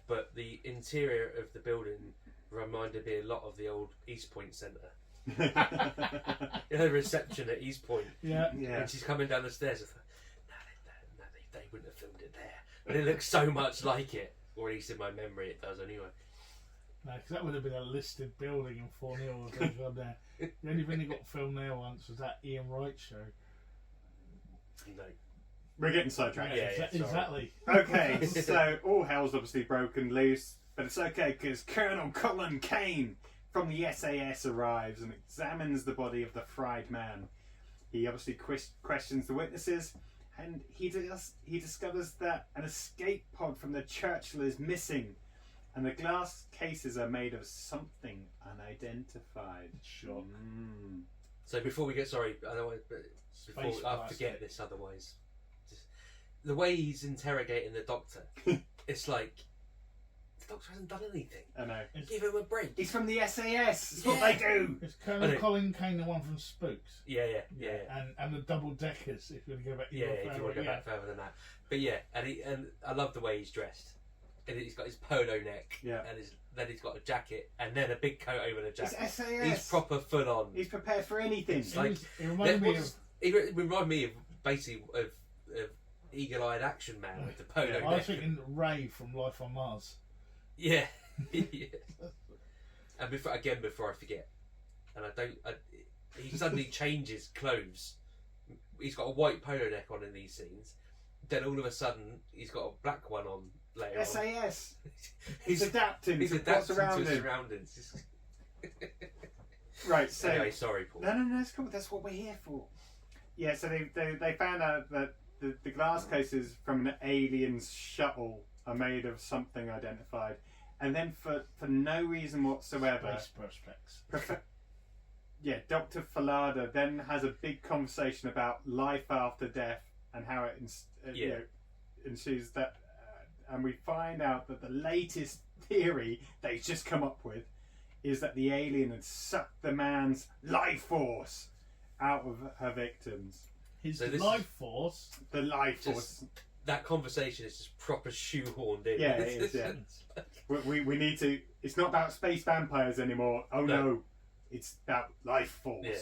But the interior of the building reminded me a lot of the old East Point Centre. You know, the reception at East Point. Yeah. When she's coming down the stairs, I thought, no, they wouldn't have filmed it there. But it looks so much like it, or at least in my memory it does anyway. No, because that would have been a listed building in 4-0 if they'd gone there. The only thing that got filmed there once was that Ian Wright show. No. We're getting sidetracked. Yeah, exactly. Okay, so all hell's obviously broken loose, but it's okay because Colonel Colin Kane from the SAS arrives and examines the body of the fried man. He obviously questions the witnesses, and he discovers that an escape pod from the Churchill is missing, and the glass cases are made of something unidentified. Sure. So before we get I plastic. forget this otherwise. Just, the way he's interrogating the doctor, it's like the doctor hasn't done anything. I know. Give him a break. He's from the SAS. It's what they do. Is Colonel Colin Kane the one from Spooks? Yeah. And the double deckers, if you want to go back. If you want to go back further than that. But yeah, and I love the way he's dressed. And he's got his polo neck. Yeah. And then he's got a jacket, and then a big coat over the jacket. It's SAS. He's proper full on. He's prepared for anything. It's like it reminded me of basically of Eagle-Eyed Action Man with the polo neck. I was thinking Ray from Life on Mars. Yeah. And before I forget, and he suddenly changes clothes. He's got a white polo neck on in these scenes. Then all of a sudden, he's got a black one on later on. SAS. He's adapting to what's adapting around to his him. surroundings. Right, so... Anyway, sorry, Paul. No, it's cool. That's what we're here for. Yeah, so they found out that the glass cases from an alien's shuttle are made of something identified. And then for no reason whatsoever... Space perspex. Dr. Falada then has a big conversation about life after death and how it ensues that... and we find out that the latest theory that he's just come up with is that the alien had sucked the man's life force out of her victims. His life force? The life force. That conversation is just proper shoehorned in. Yeah, it is, yeah. we need to... It's not about space vampires anymore. Oh no. It's about life force. Yeah.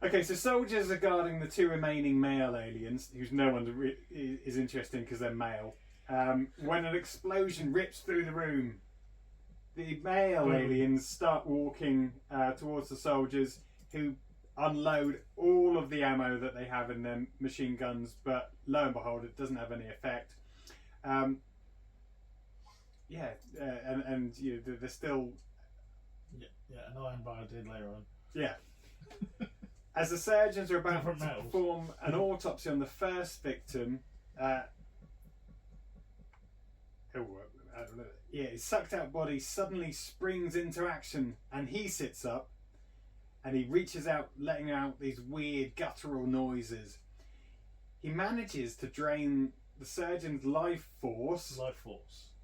Okay, so soldiers are guarding the two remaining male aliens, whose no one is interested in because they're male. When an explosion rips through the room, the male aliens start walking towards the soldiers, who unload all of the ammo that they have in their machine guns, but lo and behold, it doesn't have any effect. And they're still... an iron bar did later on. Yeah. As the surgeons are about to perform an autopsy on the first victim, his sucked out body suddenly springs into action, and he sits up and he reaches out, letting out these weird guttural noises. He manages to drain the surgeon's life force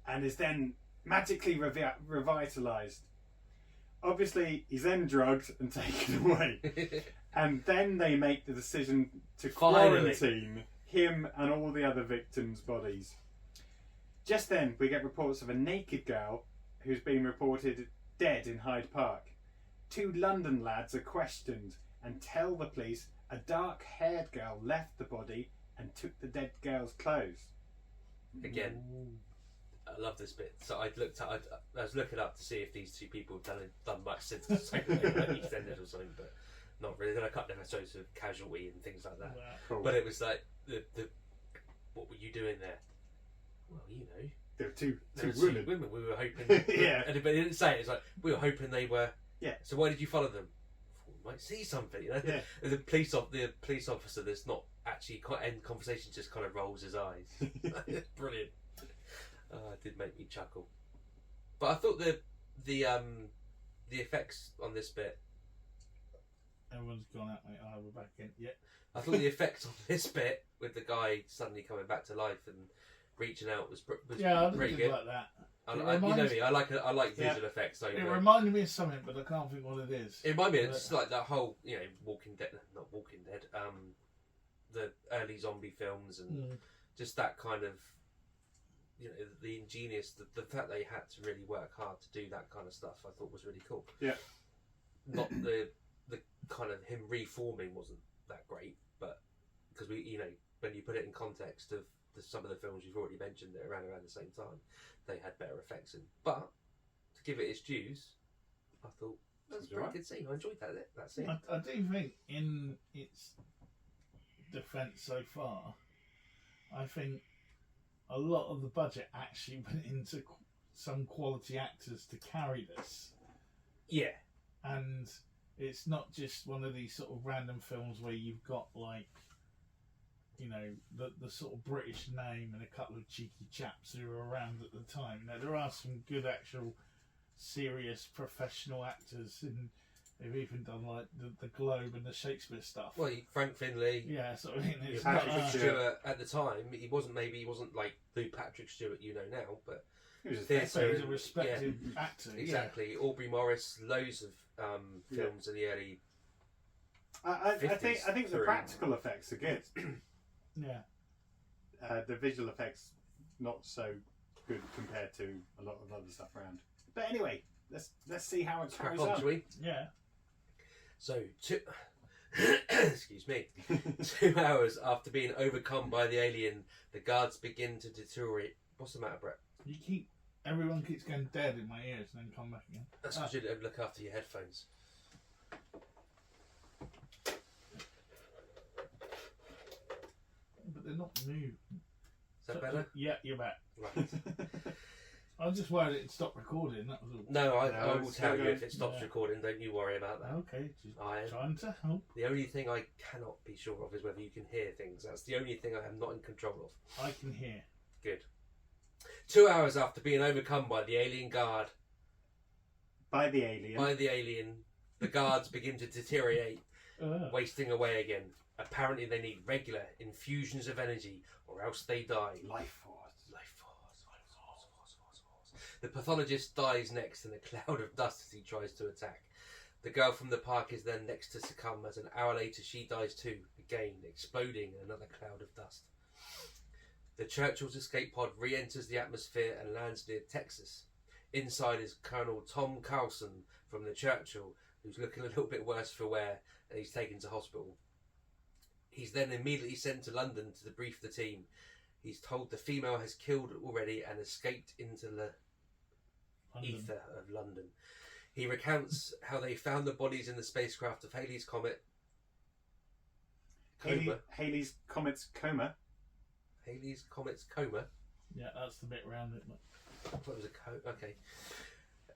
and is then magically revitalized. Obviously, he's then drugged and taken away. And then they make the decision to quarantine him and all the other victims' bodies. Just then, we get reports of a naked girl who's been reported dead in Hyde Park. Two London lads are questioned, and tell the police a dark-haired girl left the body and took the dead girl's clothes. Again, I love this bit. So I was looking up to see if these two people have done much since the second EastEnders or something, but not really. Then I cut them episodes of Casualty and things like that. Cool. But it was like the what were you doing there? Well, you know, There were two women. We were hoping. Yeah. But they didn't say it. It's like we were hoping they were. Yeah. So why did you follow them? We might see something. You know? Yeah. The police officer that's not actually quite end conversation just kind of rolls his eyes. Brilliant. It did make me chuckle. But I thought the effects on this bit. Everyone's gone out, mate. Oh, we're back in. Yeah. I thought the effects on this bit with the guy suddenly coming back to life and reaching out was Yeah, I pretty did good. like that. You know me. I like visual effects. So It reminded me of something, but I can't think what it is. it reminded me of just like that whole, Walking Dead, not Walking Dead, the early zombie films and just that kind of, the ingenious, the fact they had to really work hard to do that kind of stuff, I thought was really cool. Yeah. Not the kind of him reforming wasn't that great, but because when you put it in context of some of the films you've already mentioned that around the same time, they had better effects in. But to give it its dues, I thought that was a pretty good scene. I enjoyed that scene. I do think in its defence so far, I think a lot of the budget actually went into some quality actors to carry this. Yeah. And it's not just one of these sort of random films where you've got the sort of British name and a couple of cheeky chaps who were around at the time. There are some good actual serious professional actors, and they've even done like the Globe and the Shakespeare stuff. Well, Frank Finlay. Yeah, so I mean, it's Patrick not, Stewart at the time. He wasn't like the Patrick Stewart now, but He was a theatre so he's a and- respected actor. exactly. Aubrey Morris, loads of films in the early. I think 50s the through. practical effects are good. Yeah. The visual effects not so good compared to a lot of other stuff around. But anyway, let's see how it Crack carries on, on. shall we? Yeah. So, excuse me. 2 hours after being overcome by the alien, the guards begin to deteriorate. What's the matter, Brett? Everyone keeps going dead in my ears and then come back again. That's because you don't look after your headphones. But they're not new. Is that better? Yeah, you're back. Right. I was just worried it'd stop recording, that was all. No, I No, will it's tell still you if going. it stops Yeah. recording. Don't you worry about that. Okay, just I- trying to help. The only thing I cannot be sure of is whether you can hear things. That's the only thing I am not in control of. I can hear. Good. 2 hours after being overcome by the alien guard, By the alien. the guards begin to deteriorate, Ugh. wasting away again. Apparently they need regular infusions of energy or else they die. Lifeforce. The pathologist dies next in a cloud of dust as he tries to attack. The girl from the park is then next to succumb as an hour later she dies too, again exploding in another cloud of dust. The Churchill's escape pod re-enters the atmosphere and lands near Texas. Inside is Colonel Tom Carlson from the Churchill, who's looking a little bit worse for wear, and he's taken to hospital. He's then immediately sent to London to debrief the team. He's told the female has killed already and escaped into the London. ether of London. He recounts how they found the bodies in the spacecraft of Halley's Comet. Halley's Comet's coma. Halley's Comet's coma. Yeah, that's the bit around it. I thought it was okay.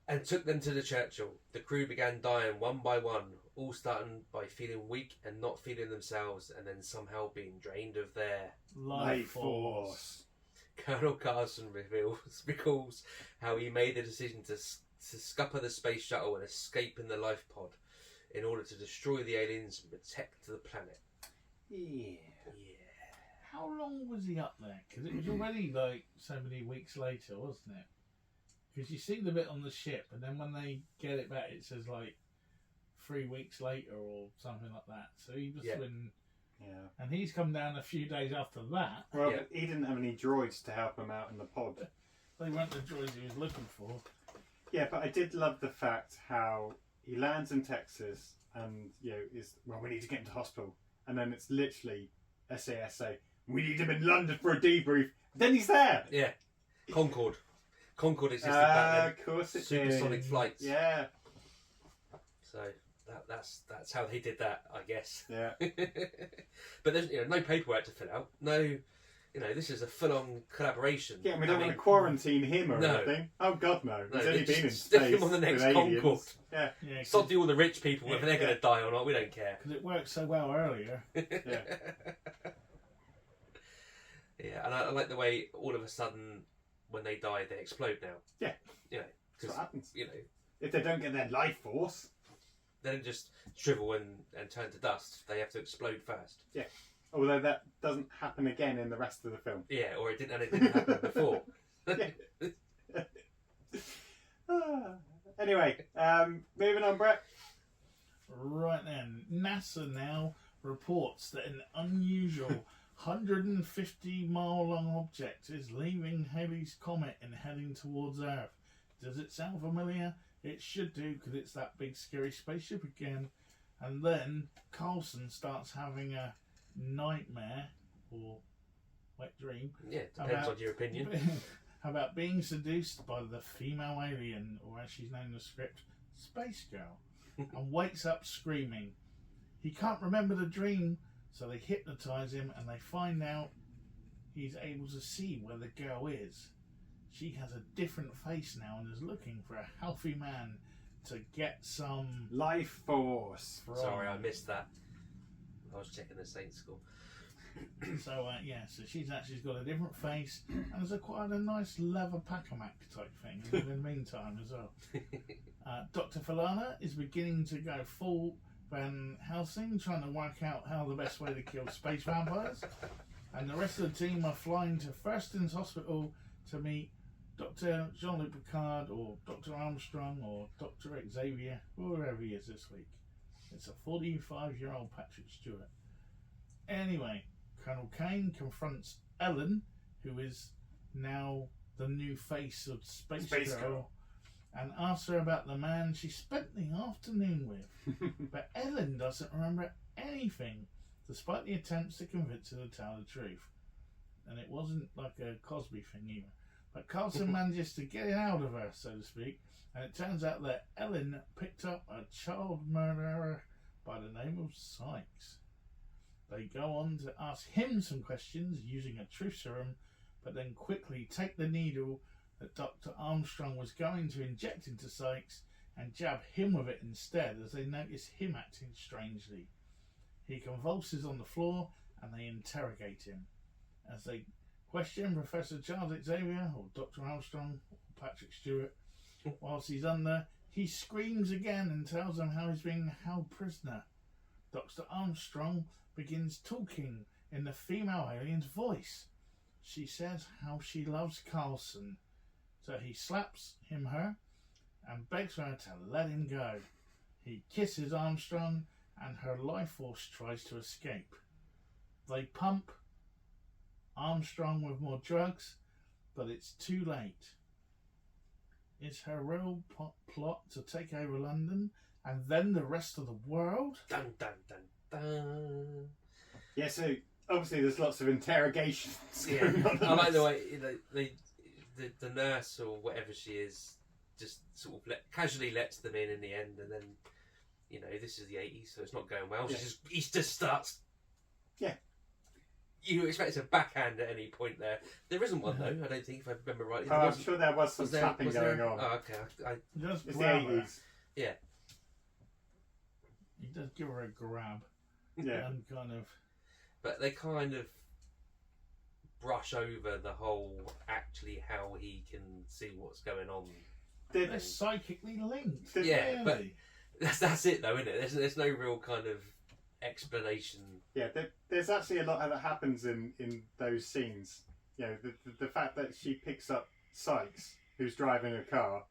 And took them to the Churchill. The crew began dying one by one, all starting by feeling weak and not feeling themselves, and then somehow being drained of their Lifeforce. Colonel Carson recalls how he made the decision to scupper the space shuttle and escape in the life pod in order to destroy the aliens and protect the planet. Yeah. How long was he up there? Because it was already like so many weeks later, wasn't it? Because you see the bit on the ship, and then when they get it back, it says like 3 weeks later or something like that. So he was been, and he's come down a few days after that. Well, he didn't have any droids to help him out in the pod. They weren't the droids he was looking for. Yeah, but I did love the fact how he lands in Texas, and is we need to get into hospital, and then it's literally SAS say we need him in London for a debrief. Then he's there. Yeah, Concorde existed back then. Of course it Supersonic did. flights. Yeah. So that's how they did that, I guess. Yeah. But there's no paperwork to fill out. No, this is a full-on collaboration. Yeah, we don't want to quarantine him or No. anything. Oh God, no. No, He's only just been in stick space him on the next with aliens. Concorde. Yeah. Yeah, Stop all the rich people, whether they're Yeah. going to die or not, we don't care. because it worked so well earlier. Yeah. Yeah, and I like the way all of a sudden when they die they explode now. Yeah. Because That's what happens. you know If they don't get their life force. they don't just shrivel and turn to dust. They have to explode first. Although that doesn't happen again in the rest of the film. Yeah, or it didn't happen before. Anyway, moving on, Brett. Right then, NASA now reports that an unusual 150-mile-long object is leaving Halley's Comet and heading towards Earth. Does it sound familiar? It should do, because it's that big scary spaceship again. And then Carlson starts having a nightmare, or wet dream, Yeah, depends on your opinion. about being seduced by the female alien, or as she's known in the script, Space Girl, and wakes up screaming. He can't remember the dream, so they hypnotise him and they find out he's able to see where the girl is. She has a different face now and is looking for a healthy man to get some Life force. from. Sorry, I missed that. I was checking the Saints score. So so she's got a different face and has acquired a nice leather Pacamac type thing in the meantime as well. Dr. Falana is beginning to go full Van Helsing, trying to work out how the best way to kill space vampires. And the rest of the team are flying to Thurston's Hospital to meet Dr. Jean-Luc Picard or Dr. Armstrong or Dr. Xavier, whoever he is this week. It's a 45-year-old Patrick Stewart. Anyway, Colonel Kane confronts Ellen, who is now the new face of Space Girl, and asks her about the man she spent the afternoon with. But Ellen doesn't remember anything, despite the attempts to convince her to tell the truth. And it wasn't like a Cosby thing either. But Carlson manages to get it out of her, so to speak, and it turns out that Ellen picked up a child murderer by the name of Sykes. They go on to ask him some questions using a truth serum, but then quickly take the needle that Dr. Armstrong was going to inject into Sykes and jab him with it instead, as they notice him acting strangely. He convulses on the floor and they interrogate him. As they question Professor Charles Xavier, or Dr. Armstrong, or Patrick Stewart, whilst he's under, he screams again and tells them how he's being held prisoner. Dr. Armstrong begins talking in the female alien's voice. She says how she loves Carlson, so he slaps her and begs her to let him go. He kisses Armstrong and her life force tries to escape. They pump Armstrong with more drugs, but it's too late. Is her real plot to take over London and then the rest of the world? Dun dun dun dun. Yeah, so obviously there's lots of interrogations Yeah, going on. I like the way the nurse or whatever she is just sort of casually lets them in the end, and then this is the 80s, so it's not going well. Yeah. He just starts. Yeah. You expect a backhand at any point there. There isn't one though. I don't think, if I remember rightly. Oh, I'm sure there was some slapping going on. Oh, okay. Just It's the grab her. 80s. He does give her a grab Yeah. and kind of. But they kind of brush over the whole actually how he can see what's going on. They're psychically linked. Yeah, but really. that's it though, isn't it? There's no real kind of explanation. Yeah, there's actually a lot that happens in those scenes. The fact that she picks up Sykes, who's driving a car,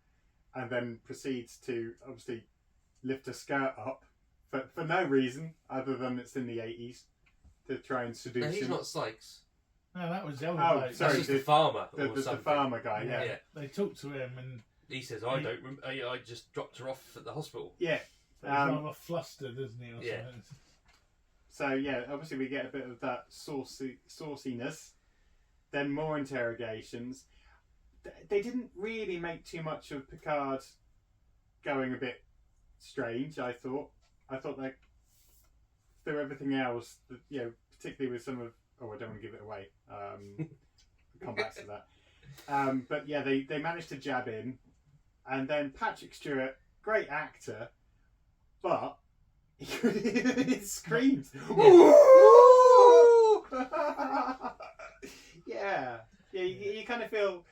and then proceeds to obviously lift her skirt up for no reason other than it's in the 80s to try and seduce No, he's him. not Sykes. No, that was the other Oh, bloke. sorry. That's just the farmer The or something. farmer guy, yeah. Yeah. They talked to him and He says, I just dropped her off at the hospital. Yeah, He's rather flustered, isn't he? Or Yeah. something? So yeah, obviously we get a bit of that sauciness. Then more interrogations. They didn't really make too much of Picard going a bit strange. I thought like through everything else, particularly with some of. Oh, I don't want to give it away. Come back to that. But yeah, they managed to jab in, and then Patrick Stewart, great actor, but he screams. Yeah, you kind of feel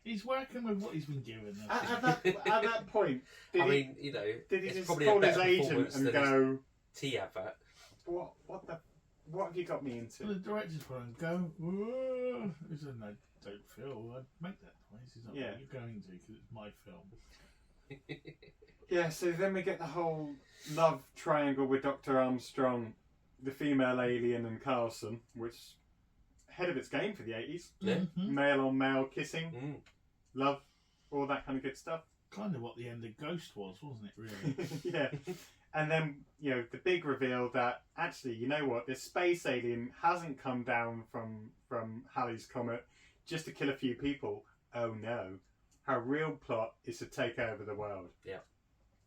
He's working with what he's been given. at that point. Did he it's just probably call a his better agent performance and than go, tea advert. what have you got me into? The director's going to go. "Whoa." He said, "No, don't feel. I'd make that noise." He's like, Yeah. "Well, you're going to because it's my film." Yeah, so then we get the whole love triangle with Dr. Armstrong, the female alien, and Carlson, which ahead of its game for the 80s. Yeah. Mhm. Male on male kissing, Mm. love, all that kind of good stuff. Kind of what the end of Ghost was, wasn't it? Really. Yeah. And then, the big reveal that actually, you know what, this space alien hasn't come down from Halley's Comet just to kill a few people. Oh no. Her real plot is to take over the world. Yeah.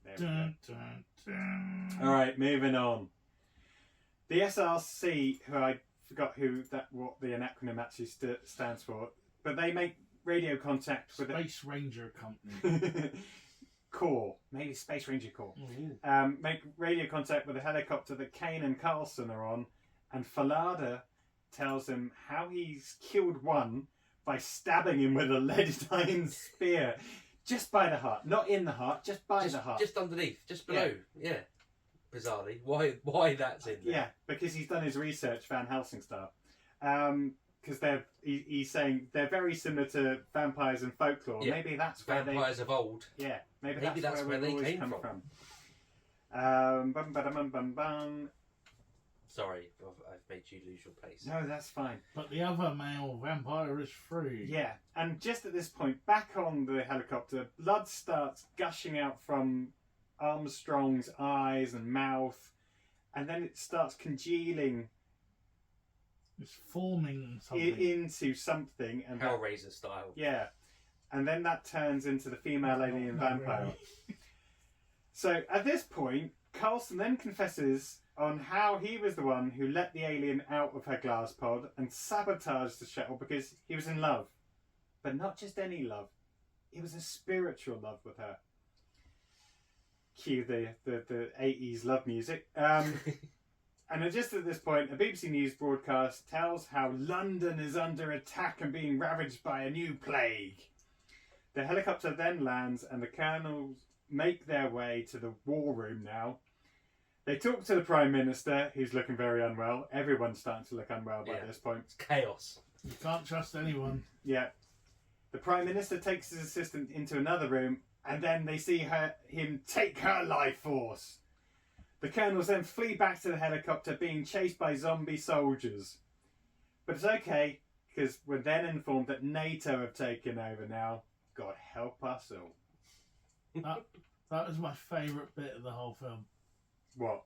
There we go. Dun, dun, dun. Alright, moving on. The SRC, who I forgot what the acronym actually stands for, but they make radio contact with Space Ranger Company. the Corps, maybe Space Ranger Corps. Ooh. Make radio contact with a helicopter that Kane and Carlson are on, and Falada tells him how he's killed one by stabbing him with a leaded iron spear. Just by the heart. Not in the heart, just by the heart. Just underneath, just below. Yeah. Bizarrely. Why that's in there? Yeah, because he's done his research, Van Helsing style. Because he's saying they're very similar to vampires and folklore. Yeah. Maybe that's where Vampires of old. Yeah, maybe Maybe that's where they we always came come from. Bum, ba, dum, bum, bum. Sorry, I've made you lose your place. No, that's fine. But the other male vampire is free. Yeah, and just at this point, back on the helicopter, blood starts gushing out from Armstrong's eyes and mouth, and then it starts congealing It's forming something. into something. And Hellraiser style. yeah, and then that turns into the female alien Not vampire. really. So at this point, Carlson then confesses on how he was the one who let the alien out of her glass pod and sabotaged the shuttle because he was in love. But not just any love. It was a spiritual love with her. Cue the 80s love music. And just at this point, a BBC News broadcast tells how London is under attack and being ravaged by a new plague. The helicopter then lands and the colonels make their way to the war room now. They talk to the Prime Minister, who's looking very unwell. Everyone's starting to look unwell by this point. It's chaos. You can't trust anyone. Yeah. The Prime Minister takes his assistant into another room, and then they see him take her life force. The colonels then flee back to the helicopter, being chased by zombie soldiers. But it's okay, because we're then informed that NATO have taken over now. God help us all. That was my favourite bit of the whole film. What?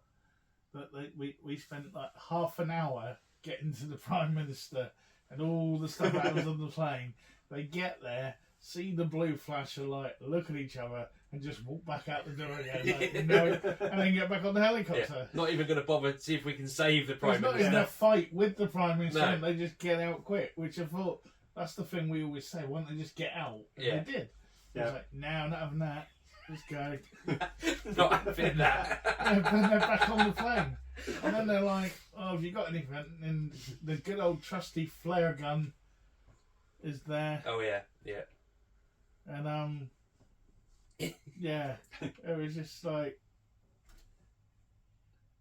That we spent like half an hour getting to the Prime Minister and all the stuff that was on the plane. They get there, see the blue flash of light, look at each other, and just walk back out the door again. Like, no, and then get back on the helicopter. Yeah. Not even going to bother to see if we can save the Prime There's not Minister. even a fight with the Prime Minister. No. They just get out quick, which I thought that's the thing we always say. Why don't they just get out? And Yeah. they did. Yeah. It's like, no, not having that. Let's go. Not having that. And then they're back on the plane. And then they're like, oh, have you got anything? And the good old trusty flare gun is there. Oh yeah, yeah. And yeah, it was just like,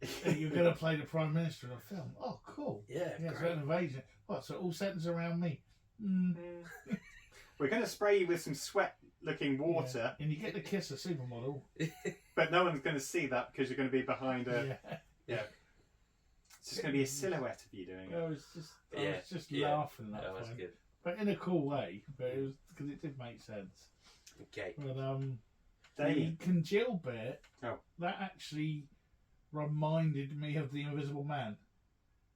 hey, you're going to play the Prime Minister in a film. Oh, cool. Yeah, Yeah, it's great. an invasion. What, so all centres around me? Mm. We're going to spray you with some sweat-looking water, Yeah. And you get to kiss a supermodel. but no one's going to see that because you're going to be behind a... Yeah. It's just going to be a silhouette of you doing it. I was just Yeah. laughing at that Oh, that's point. good. But in a cool way. But it was because it did make sense. Okay. But The congeal bit, Oh. that actually reminded me of The Invisible Man.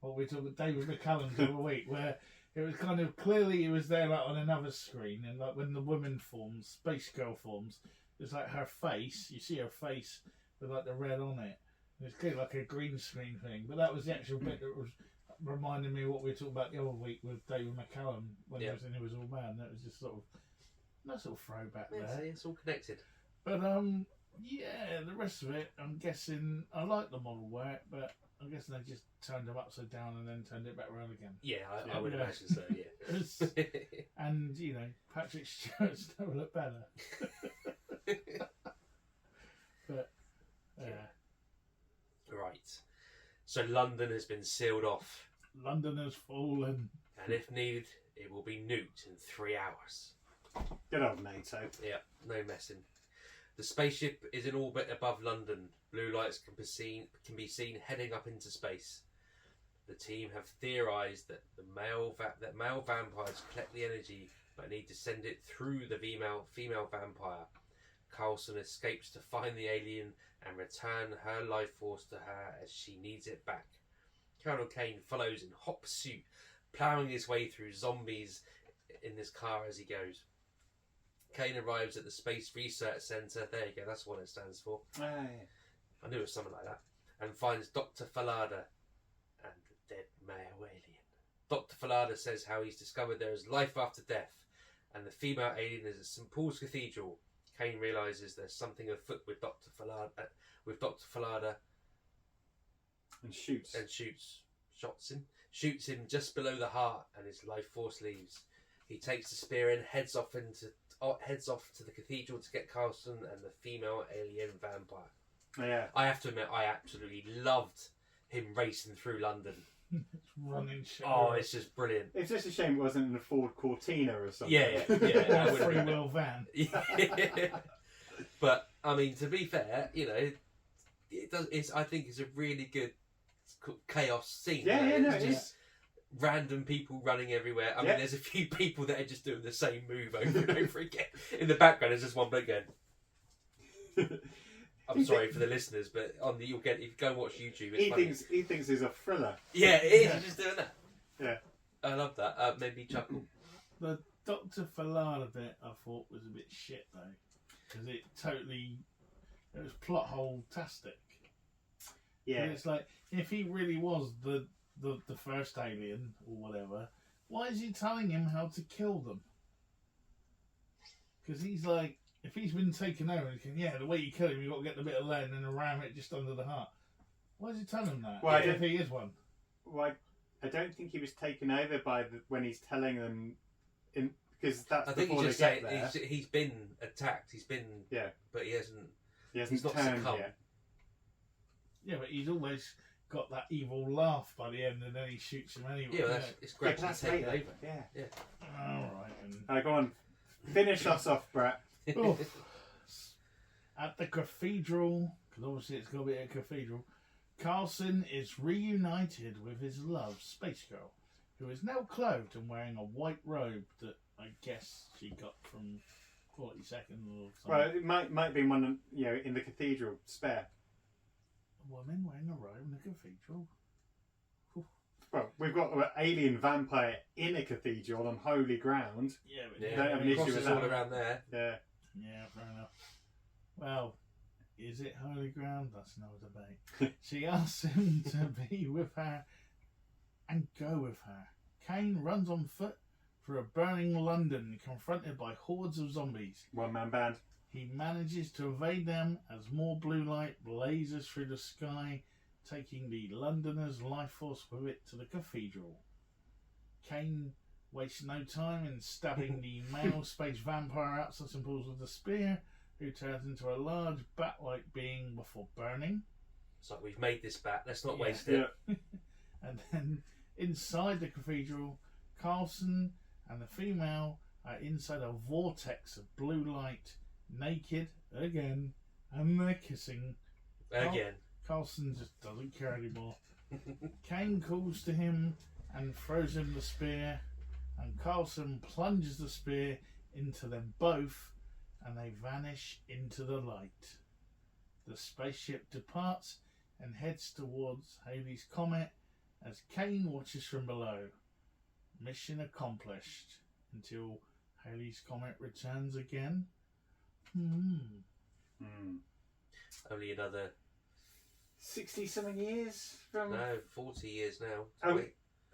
What we talked with David McCallum the other week, where it was kind of clearly it was there like on another screen, and like when the woman forms, Space Girl forms, it's like her face. You see her face with like the red on it. And it's clearly like a green screen thing, but that was the actual bit that was reminding me of what we were talking about the other week with David McCallum when he was in Invisible Man. That was just sort of nice little throwback there. It's all connected. But yeah, the rest of it, I'm guessing I like the model work, but I'm guessing they just turned them upside down and then turned it back around again. Yeah, I would imagine so. Yeah. And you know, Patrick Stewart's never looked better. But Right. So London has been sealed off, London has fallen. and if needed, it will be nuked in 3 hours. Good old NATO. Yeah, no messing. The spaceship is in orbit above London. Blue lights can be seen heading up into space. The team have theorised that male vampires collect the energy but need to send it through the female vampire. Carlson escapes to find the alien and return her life force to her as she needs it back. Colonel Kane follows in hot pursuit, ploughing his way through zombies in this car as he goes. Kane arrives at the Space Research Centre. There you go, that's what it stands for. I knew it was something like that. And finds Dr. Falada and the dead male alien. Dr. Falada says how he's discovered there is life after death, and the female alien is at St. Paul's Cathedral. Kane realises there's something afoot with Dr. Falada, And shoots. shoots him just below the heart, and his life force leaves. He takes the spear and heads off to the cathedral to get Carlson and the female alien vampire. Yeah. I have to admit, I absolutely loved him racing through London. Running shit. Oh, it's just brilliant. It's just a shame it wasn't in a Ford Cortina or something. Yeah. Or that a would've been- three-wheel van. Yeah. But I mean, to be fair, you know, it does. I think it's a really good chaos scene. Yeah, you know? yeah, no, It's it just random people running everywhere. I mean, there's a few people that are just doing the same move over and over again. In the background, there's just one bloke going. I'm sorry for the listeners, but you'll get if you go and watch YouTube. It's funny. He thinks it's a thriller. Yeah, it is. He's just doing that. Yeah. I love that. Made me chuckle. The Dr. Falada bit I thought was a bit shit though, because it was plot hole-tastic. Yeah. And it's like, if he really was the first alien or whatever, why is he telling him how to kill them? Because he's like, if he's been taken over, he can, the way you kill him, you've got to get the bit of lead and then ram it just under the heart. Why is he telling him that? Well, if he is one. Well, I don't think he was taken over when he's telling them, because that's I think before he's just they saying get there. he's been attacked. He's been but he hasn't. He's not turned succumbed. yet. Yeah, but he's always got that evil laugh by the end, and then he shoots him anyway. Yeah, it's great to that's take later. over. Yeah. All Alright, go on. Finish us off, Brett. right. Oof. At the cathedral, because obviously it's got to be a cathedral, Carlson is reunited with his love, Space Girl, who is now clothed and wearing a white robe that I guess she got from 40 Seconds or something. Well, it might be one, in the cathedral, spare. A woman wearing a robe in a cathedral? Well, we've got an alien vampire in a cathedral on holy ground. Yeah, but Don't have an issue crosses with all that. around there. Yeah. Yeah, fair enough. Well, is it holy ground? That's another debate. She asks him to be with her and go with her. Kane runs on foot through a burning London, confronted by hordes of zombies. One-man band. He manages to evade them as more blue light blazes through the sky, taking the Londoners' life force with it to the cathedral. Kane wastes no time in stabbing the male space vampire outside St. Paul's with a spear, who turns into a large bat-like being before burning. It's like, we've made this bat, let's not waste it. And then inside the cathedral, Carlson and the female are inside a vortex of blue light, naked again, and they're kissing. Again. Carlson just doesn't care anymore. Kane calls to him and throws him the spear, and Carlson plunges the spear into them both, and they vanish into the light. The spaceship departs and heads towards Halley's Comet as Kane watches from below. Mission accomplished until Halley's Comet returns again. Only another 60-something years from... 40 years now.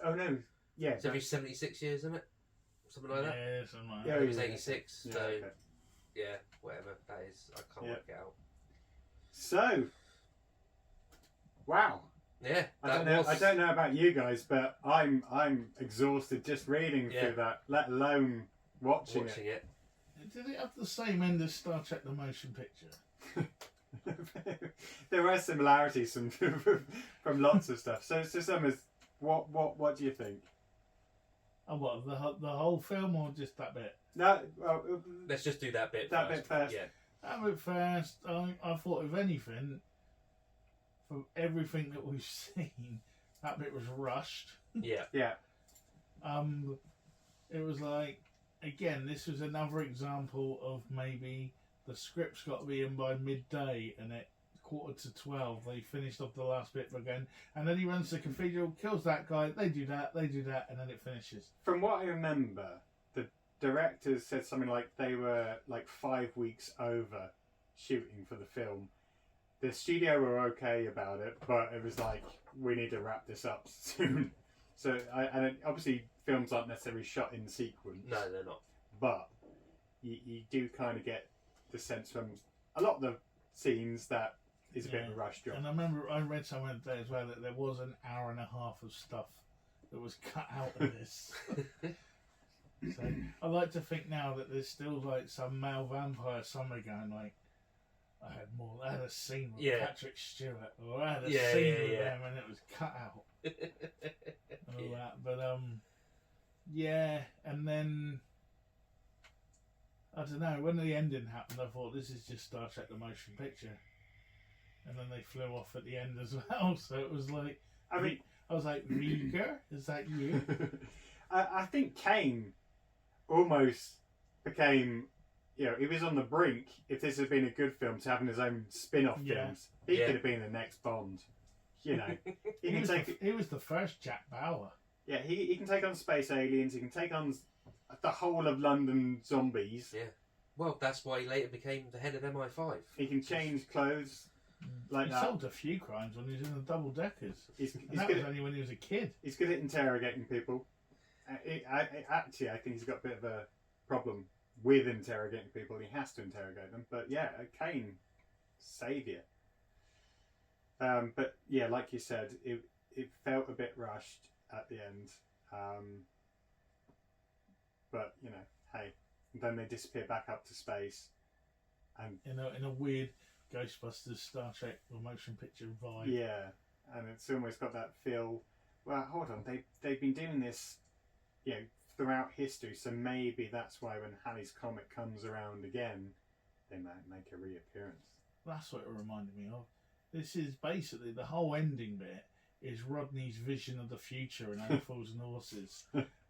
Oh no, yeah. It's every 76 years, isn't it? Something like that. Yeah, something like Yeah, that. It was 86, Yeah, so okay. yeah, whatever that is, I can't work it out. So, wow. Yeah, I don't know about you guys, but I'm exhausted just reading through that, let alone watching it. Did it have the same end as Star Trek: The Motion Picture? There are similarities from lots of stuff. So Summers, what do you think? Oh, what, the whole film or just that bit? No, well, Let's just do that bit that first. bit first. Yeah. That bit first, I thought, if anything, from everything that we've seen, that bit was rushed. Yeah. Yeah. It was like, again, this was another example of maybe the script's got to be in by midday, and at 11:45 they finished off the last bit again, and then he runs to the cathedral, kills that guy, they do that, and then it finishes. From what I remember, the directors said something like they were like 5 weeks over shooting for the film. The studio were okay about it, but it was like, we need to wrap this up soon. So, obviously films aren't necessarily shot in sequence. No, they're not. But you do kind of get the sense from a lot of the scenes that is a bit of a rush job. And I remember I read somewhere today as well that there was an hour and a half of stuff that was cut out of this. So I like to think now that there's still like some male vampire somewhere going like, I had a scene with Patrick Stewart, or I had a scene with them, and it was cut out. And all that, but and then I don't know, when the ending happened, I thought this is just Star Trek: The Motion Picture, and then they flew off at the end as well. So it was like, I was like, Rieger, is that you? I think Kane almost became, he was on the brink, if this had been a good film, to having his own spin-off films. He could have been the next Bond. He was the first Jack Bauer. Yeah, he can take on space aliens, he can take on the whole of London zombies. Yeah. Well, that's why he later became the head of MI5. He can change clothes like he that. He solved a few crimes when he was in the double deckers. He's that was only when he was a kid. He's good at interrogating people. Actually, I think he's got a bit of a problem with interrogating people. He has to interrogate them. But yeah, Kane, saviour. But yeah, like you said, it felt a bit rushed at the end. But hey, then they disappear back up to space, and in a weird Ghostbusters Star Trek motion picture vibe. Yeah, and it's almost got that feel. Well, hold on, they've been doing this, throughout history. So maybe that's why when Halley's Comet comes around again, they might make a reappearance. That's what it reminded me of. This is basically the whole ending bit is Rodney's vision of the future in Animals and Horses.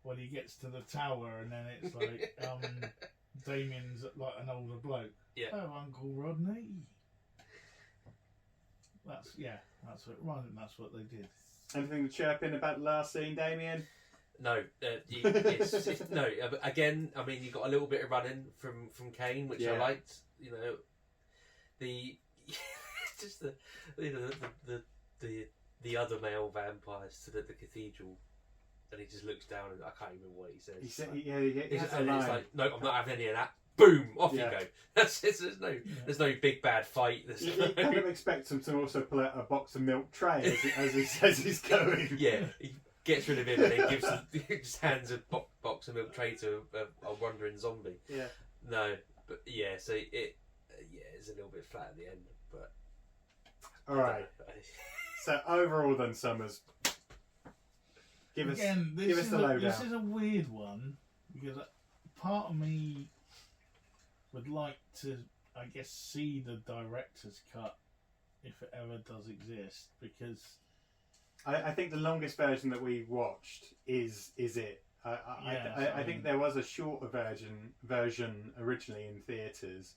When he gets to the tower, and then it's like Damien's like an older bloke. Yeah. Oh, Uncle Rodney. That's what it reminded me. That's what they did. Anything to chirp in about the last scene, Damien? No, no. Again, I mean, you got a little bit of running from Kane, which I liked. The just the other male vampires stood at the cathedral. And he just looks down and I can't even remember what he says. He said, it's like, no, I'm not having any of that. Boom, off you go. That's it. There's no big bad fight. You kind of expect him to also pull out a box of milk tray as he says he's going. Yeah, he gets rid of him and then just hands a box of milk tray to a wandering zombie. Yeah. No, but yeah, so it's a little bit flat at the end, but. All right. So overall, then, Summers. Give us the lowdown. This is a weird one because part of me would like to, I guess, see the director's cut if it ever does exist, because I think the longest version that we watched is it. I think there was a shorter version originally in theatres,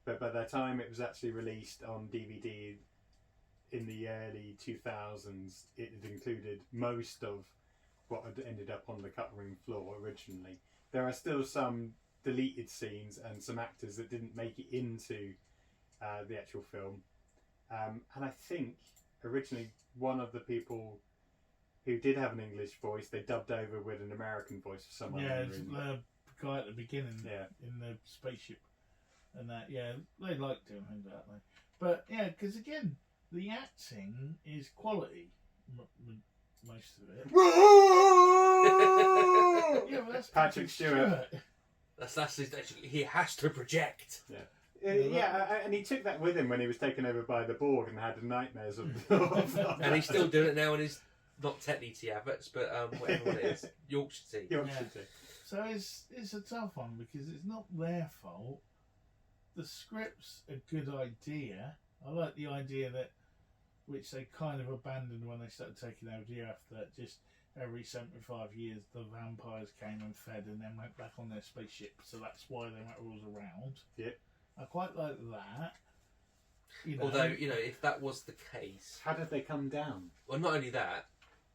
but by the time it was actually released on DVD in the early 2000s, it had included most of what had ended up on the cutting room floor originally. There are still some deleted scenes and some actors that didn't make it into the actual film, and I think originally one of the people who did have an English voice, they dubbed over with an American voice for someone. Yeah, it's the guy at the beginning in the spaceship. And that, yeah, they like doing things that way. But, yeah, because again, the acting is quality, most of it. Yeah, well, that's Patrick Stewart. That's he has to project. Yeah. And he took that with him when he was taken over by the Borg and had the nightmares of and he's still doing it now in his, not technically tea adverts, but whatever it is, Yorkshire tea. Yorkshire tea. So it's a tough one because it's not their fault. The script's a good idea. I like the idea that, which they kind of abandoned when they started taking over the Earth, that just every 75 years the vampires came and fed and then went back on their spaceship. So that's why they were always around. Yeah. I quite like that. You know, Although, if that was the case... How did they come down? Well, not only that,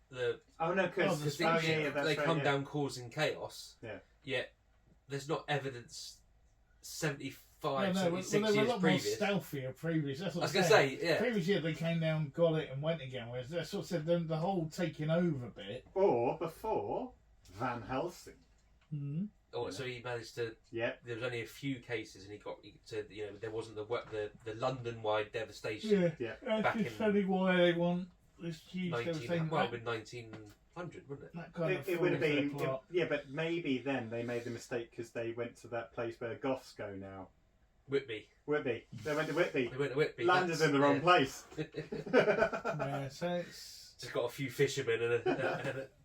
because they come down causing chaos. Yeah. Yet, there's not evidence 76 they were years a lot previous. more stealthier previous. That's what I was going to say, yeah. Previous year they came down, got it, and went again. Whereas they sort of said the whole taking over bit. Or before Van Helsing. Mm-hmm. Oh, so he managed to. Yeah. There was only a few cases, and he got to. There wasn't the London-wide devastation. Yeah. Back That's in just why they want this huge 1900, 1900, wouldn't it? That kind of It would have been. But maybe then they made the mistake because they went to that place where goths go now. Whitby. They went to Whitby. They went to Whitby. Landed in the wrong place. Yeah, so it's. Just got a few fishermen and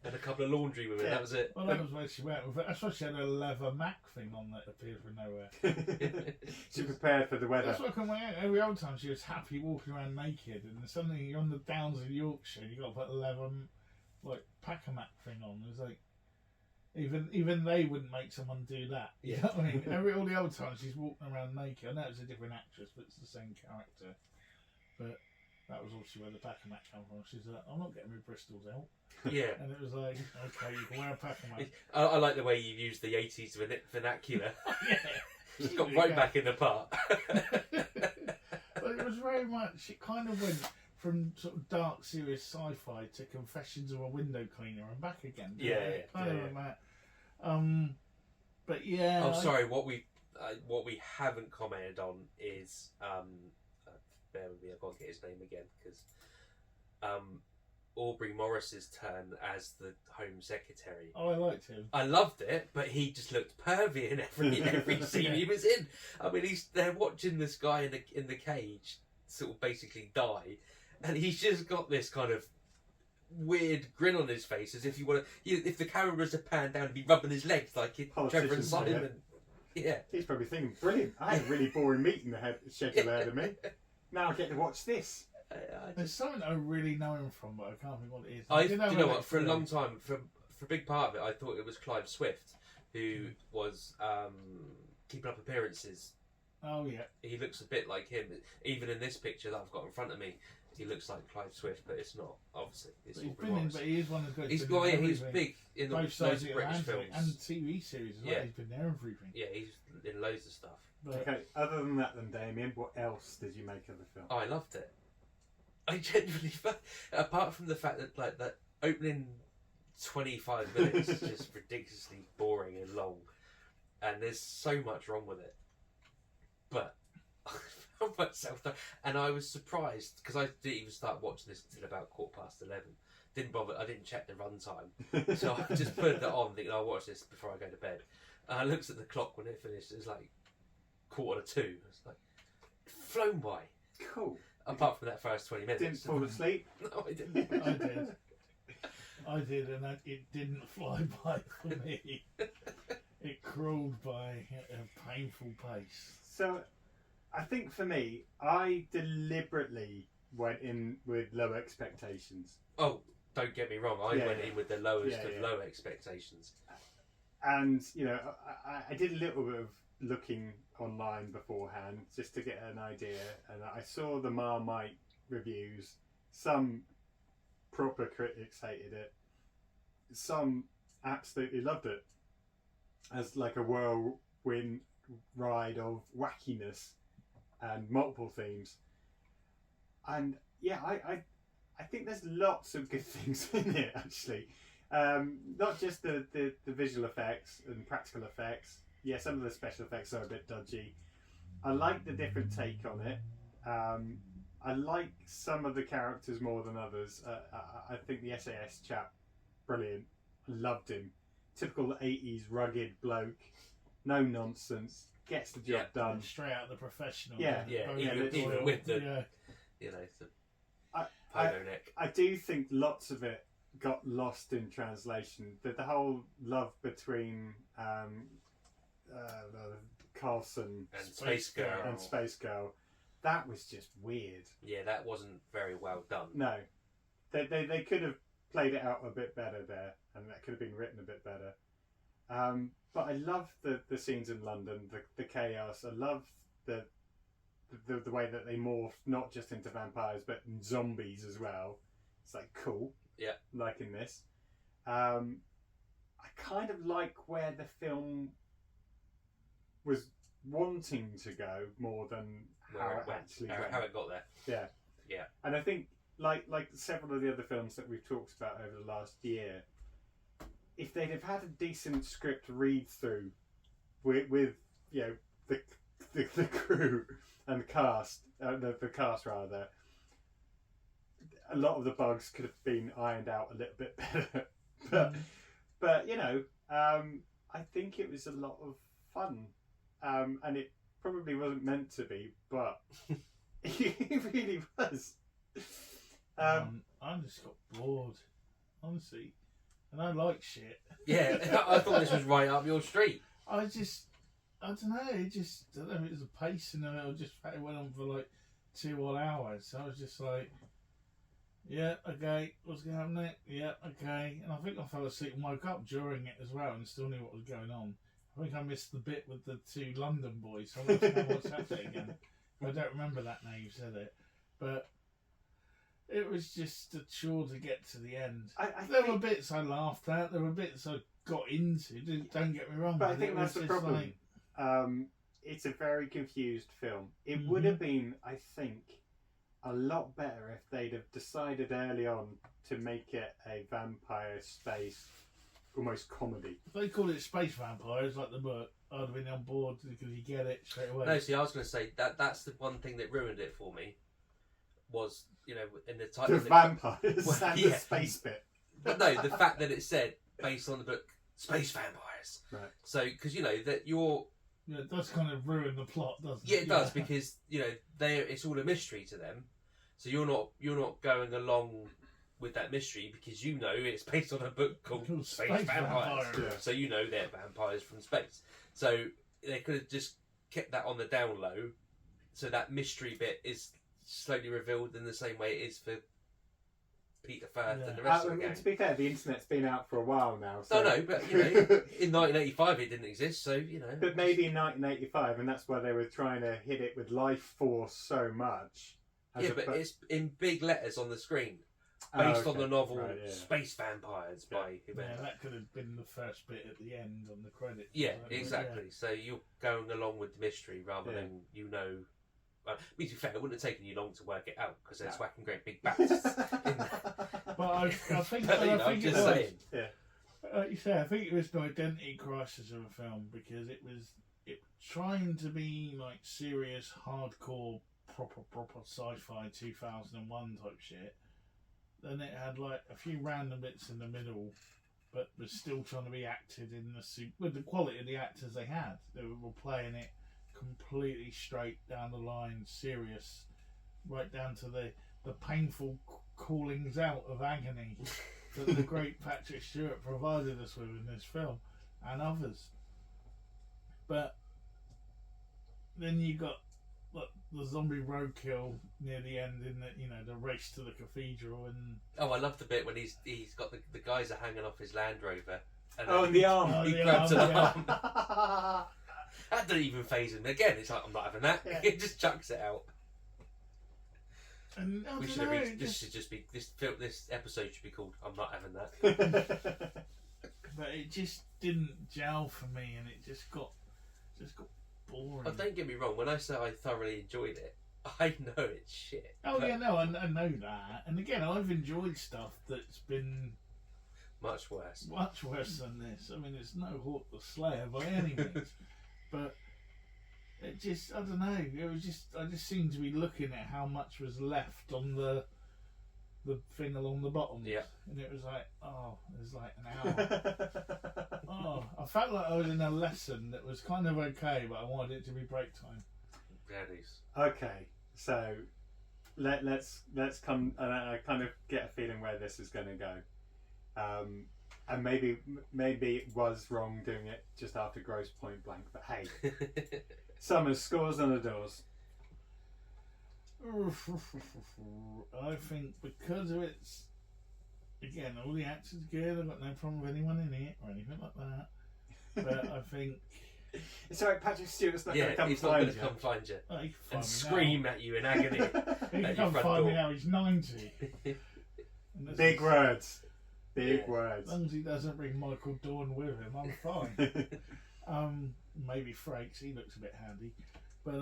a couple of laundry women. Yeah. That was it. Well, that was where she went with it. That's why she had a leather Mac thing on that appeared from nowhere. She prepared for the weather. That's what I can work out. Every old time she was happy walking around naked, and then suddenly you're on the downs in Yorkshire and you got to put a leather packer Mac thing on. It was like even they wouldn't make someone do that. You know what I mean? All the old times she's walking around naked. I know it's a different actress, but it's the same character. But that was also where the packer Mac came from. She's like, I'm not getting my Bristols out. Yeah. And it was like, okay, you can wear a packer Mac. I like the way you used the 80s vernacular. Yeah. It's got right back in the part. But it was very much, it kind of went from sort of dark, serious sci-fi to Confessions of a Window Cleaner and back again. Kind of like that. But yeah. Oh, sorry. What we haven't commented on is bear with me. I've got to get his name again because Aubrey Morris's turn as the Home Secretary. Oh, I liked him. I loved it, but he just looked pervy in every scene he was in. I mean, they're watching this guy in the cage sort of basically die, and he's just got this kind of weird grin on his face, as if if the camera was to pan down, he'd be rubbing his legs like Trevor and Simon. Yeah. He's probably thinking, brilliant. I had a really boring meeting schedule ahead of me. Now I get to watch this. There's something I really know him from, but I can't think what it is. Do you know what? For a long time, for a big part of it, I thought it was Clive Swift, who was keeping up appearances. Oh yeah. He looks a bit like him. Even in this picture that I've got in front of me, he looks like Clive Swift, but it's not. Obviously, it's but he is one of the guys. He's big in both loads of the British Atlantic films and TV series as well. Yeah. He's been there and everything. Yeah, he's in loads of stuff. But Okay, other than that, then Damien, what else did you make of the film? Oh, I loved it. I genuinely, apart from the fact that that opening 25 minutes is just ridiculously boring and long, and there's so much wrong with it. But I found myself, and I was surprised because I didn't even start watching this until about 11:15. Didn't bother. I didn't check the runtime, so I just put it on, thinking I'll watch this before I go to bed. And I looked at the clock when it finished. It was like 1:45. It's like flown by. Cool. Apart from that first 20 minutes. Didn't fall asleep? No, I didn't. I did, and it didn't fly by for me. It crawled by at a painful pace. So, I think for me, I deliberately went in with low expectations. Oh, don't get me wrong, I went in with the lowest of low expectations. And, you know, I did a little bit of looking online beforehand just to get an idea, and I saw the Marmite reviews. Some proper critics hated it, some absolutely loved it as like a whirlwind ride of wackiness and multiple themes. And yeah, I think there's lots of good things in it, actually. Not just the visual effects and practical effects. Yeah, some of the special effects are a bit dodgy. I like the different take on it. I like some of the characters more than others. I think the SAS chap, brilliant. Loved him. Typical 80s rugged bloke. No nonsense. Gets the job done. Straight out of the professional. Even with the, you know, the polo neck. I do think lots of it got lost in translation. The whole love between Carlson and Space Girl, that was just weird. Yeah, that wasn't very well done. No, they could have played it out a bit better there, and that could have been written a bit better. But I love the scenes in London, the chaos. I love the way that they morph not just into vampires but in zombies as well. It's like cool. Yeah, like in this. I kind of like where the film was wanting to go more than how it got there. Yeah. And I think like several of the other films that we've talked about over the last year, if they'd have had a decent script read through with you know the crew and the cast, the cast rather, a lot of the bugs could have been ironed out a little bit better. but you know, I think it was a lot of fun, and it probably wasn't meant to be, but it really was. I just got bored, honestly, and I like shit. Yeah, I thought this was right up your street. I don't know. I don't know if it was a pace, and it went on for like 2 whole hours. So I was just like, yeah, okay, what's going to happen next? Yeah, okay. And I think I fell asleep and woke up during it as well, and still knew what was going on. I think I missed the bit with the 2 London boys, so I'm going to watch that bit again. I don't remember that now you said it, but it was just a chore to get to the end. There were bits I laughed at. There were bits I got into. Don't get me wrong. But I think that's the problem. It's a very confused film. It would have been, I think, a lot better if they'd have decided early on to make it a vampire space, almost comedy. If they called it Space Vampires, like the book, I'd have been on board because you get it straight away. No, see, I was going to say that's the one thing that ruined it for me. Was, you know, in the title, the vampires and the space bit. But no, the fact that it said based on the book Space Vampires. Right. So, because you know that you're. Yeah, it does kind of ruin the plot, doesn't it? Yeah, it does, because you know it's all a mystery to them. So you're not going along with that mystery because you know it's based on a book called Space Vampires. Yeah. So you know they're vampires from space. So they could have just kept that on the down low, so that mystery bit is slowly revealed in the same way it is for Peter Firth and the rest of the gang. To be fair, the internet's been out for a while now. So. No, but you know, in 1985 it didn't exist, so you know. But maybe in 1985, and that's why they were trying to hit it with Lifeforce so much. Yeah, but it's in big letters on the screen, based on the novel Space Vampires by whoever. Yeah, that could have been the first bit at the end on the credits. Yeah, exactly. Yeah. So you're going along with the mystery rather than you know. To be fair, it wouldn't have taken you long to work it out because there's whacking great big bats in there. But I think, I'm just saying. You say, I think it was an identity crisis of a film because it was trying to be like serious, hardcore, proper sci-fi 2001 type shit. Then it had like a few random bits in the middle, but was still trying to be acted in the suit with the quality of the actors they had. They were playing it completely straight down the line, serious, right down to the painful callings out of agony that the great Patrick Stewart provided us with in this film and others. But then you got the zombie roadkill near the end in the race to the cathedral and Oh, I love the bit when he's got the guys are hanging off his Land Rover. And Oh, then and the arm. Oh, he the grabs arm, an yeah. arm. That didn't even phase him. Again, it's like, I'm not having that. Yeah. He just chucks it out. and I We don't should have know, reached, it this just- should just be this episode should be called "I'm not having that." but it just didn't gel for me, and it just got boring. Oh, don't get me wrong. When I say I thoroughly enjoyed it, I know it's shit. Oh but yeah, no, I know that. And again, I've enjoyed stuff that's been much worse. much worse than this. I mean, it's no Hawk the Slayer by any means, but it just, I don't know. It was just, I just seemed to be looking at how much was left on the thing along the bottom. Yeah. And it was like, oh, it was like an hour. Oh, I felt like I was in a lesson that was kind of okay, but I wanted it to be break time. Daddies. Okay, so let's come. And I kind of get a feeling where this is going to go, and maybe it was wrong doing it just after Gross Point Blank. But hey, Summers, scores on the doors. I think because of its, again, all the actors are good. I've got no problem with anyone in it or anything like that. But I think It's alright, Patrick Stewart's not going Yeah, to come he's not find going to you. come find you oh, he can and find me scream at you in agony. now. He at can your come front find me door. now. He's 90. And this Big is- words. Big Yeah. words. As long as he doesn't bring Michael Dorn with him, I'm fine. Maybe Frakes, he looks a bit handy. But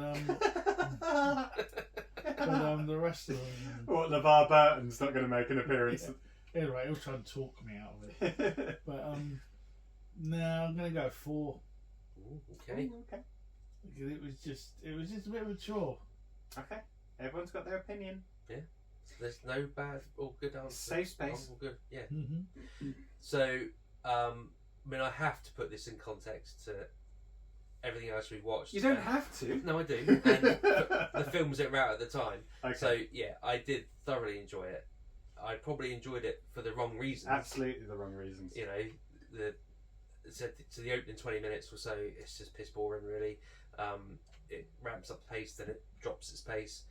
the rest of them. What, LeVar Burton's not going to make an appearance? Anyway, he'll try and talk me out of it. But no, I'm gonna go 4. Ooh, okay. Okay. Because it was just a bit of a chore. Okay. Everyone's got their opinion. There's no bad or good answer. Safe space. All good. Yeah. Mm-hmm. So, I mean, I have to put this in context to everything else we've watched. You don't And- have to. No, I do. And the films that were out at the time. Okay. So yeah, I did thoroughly enjoy it. I probably enjoyed it for the wrong reasons. Absolutely the wrong reasons. You know, to the opening 20 minutes or so, it's just piss boring, really. It ramps up the pace, then it drops its pace.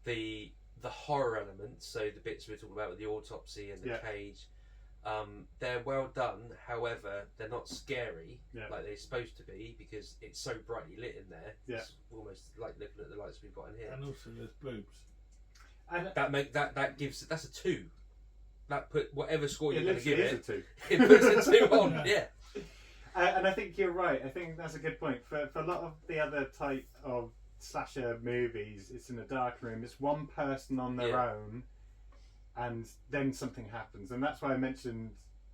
The horror elements, so the bits we were talking about with the autopsy and the Yeah. cage, they're well done. However, they're not scary Yeah. like they're supposed to be because it's so brightly lit in there. Yeah. It's almost like looking at the lights we've got in here. And also there's boobs. And That gives that's a 2. That put whatever score it you're going to give literally is it, a 2. it puts a 2 on. Yeah. Yeah. And I think you're right. I think that's a good point. For a lot of the other type of slasher movies, it's in a dark room. It's one person on their Yeah. own, and then something happens. And that's why I mentioned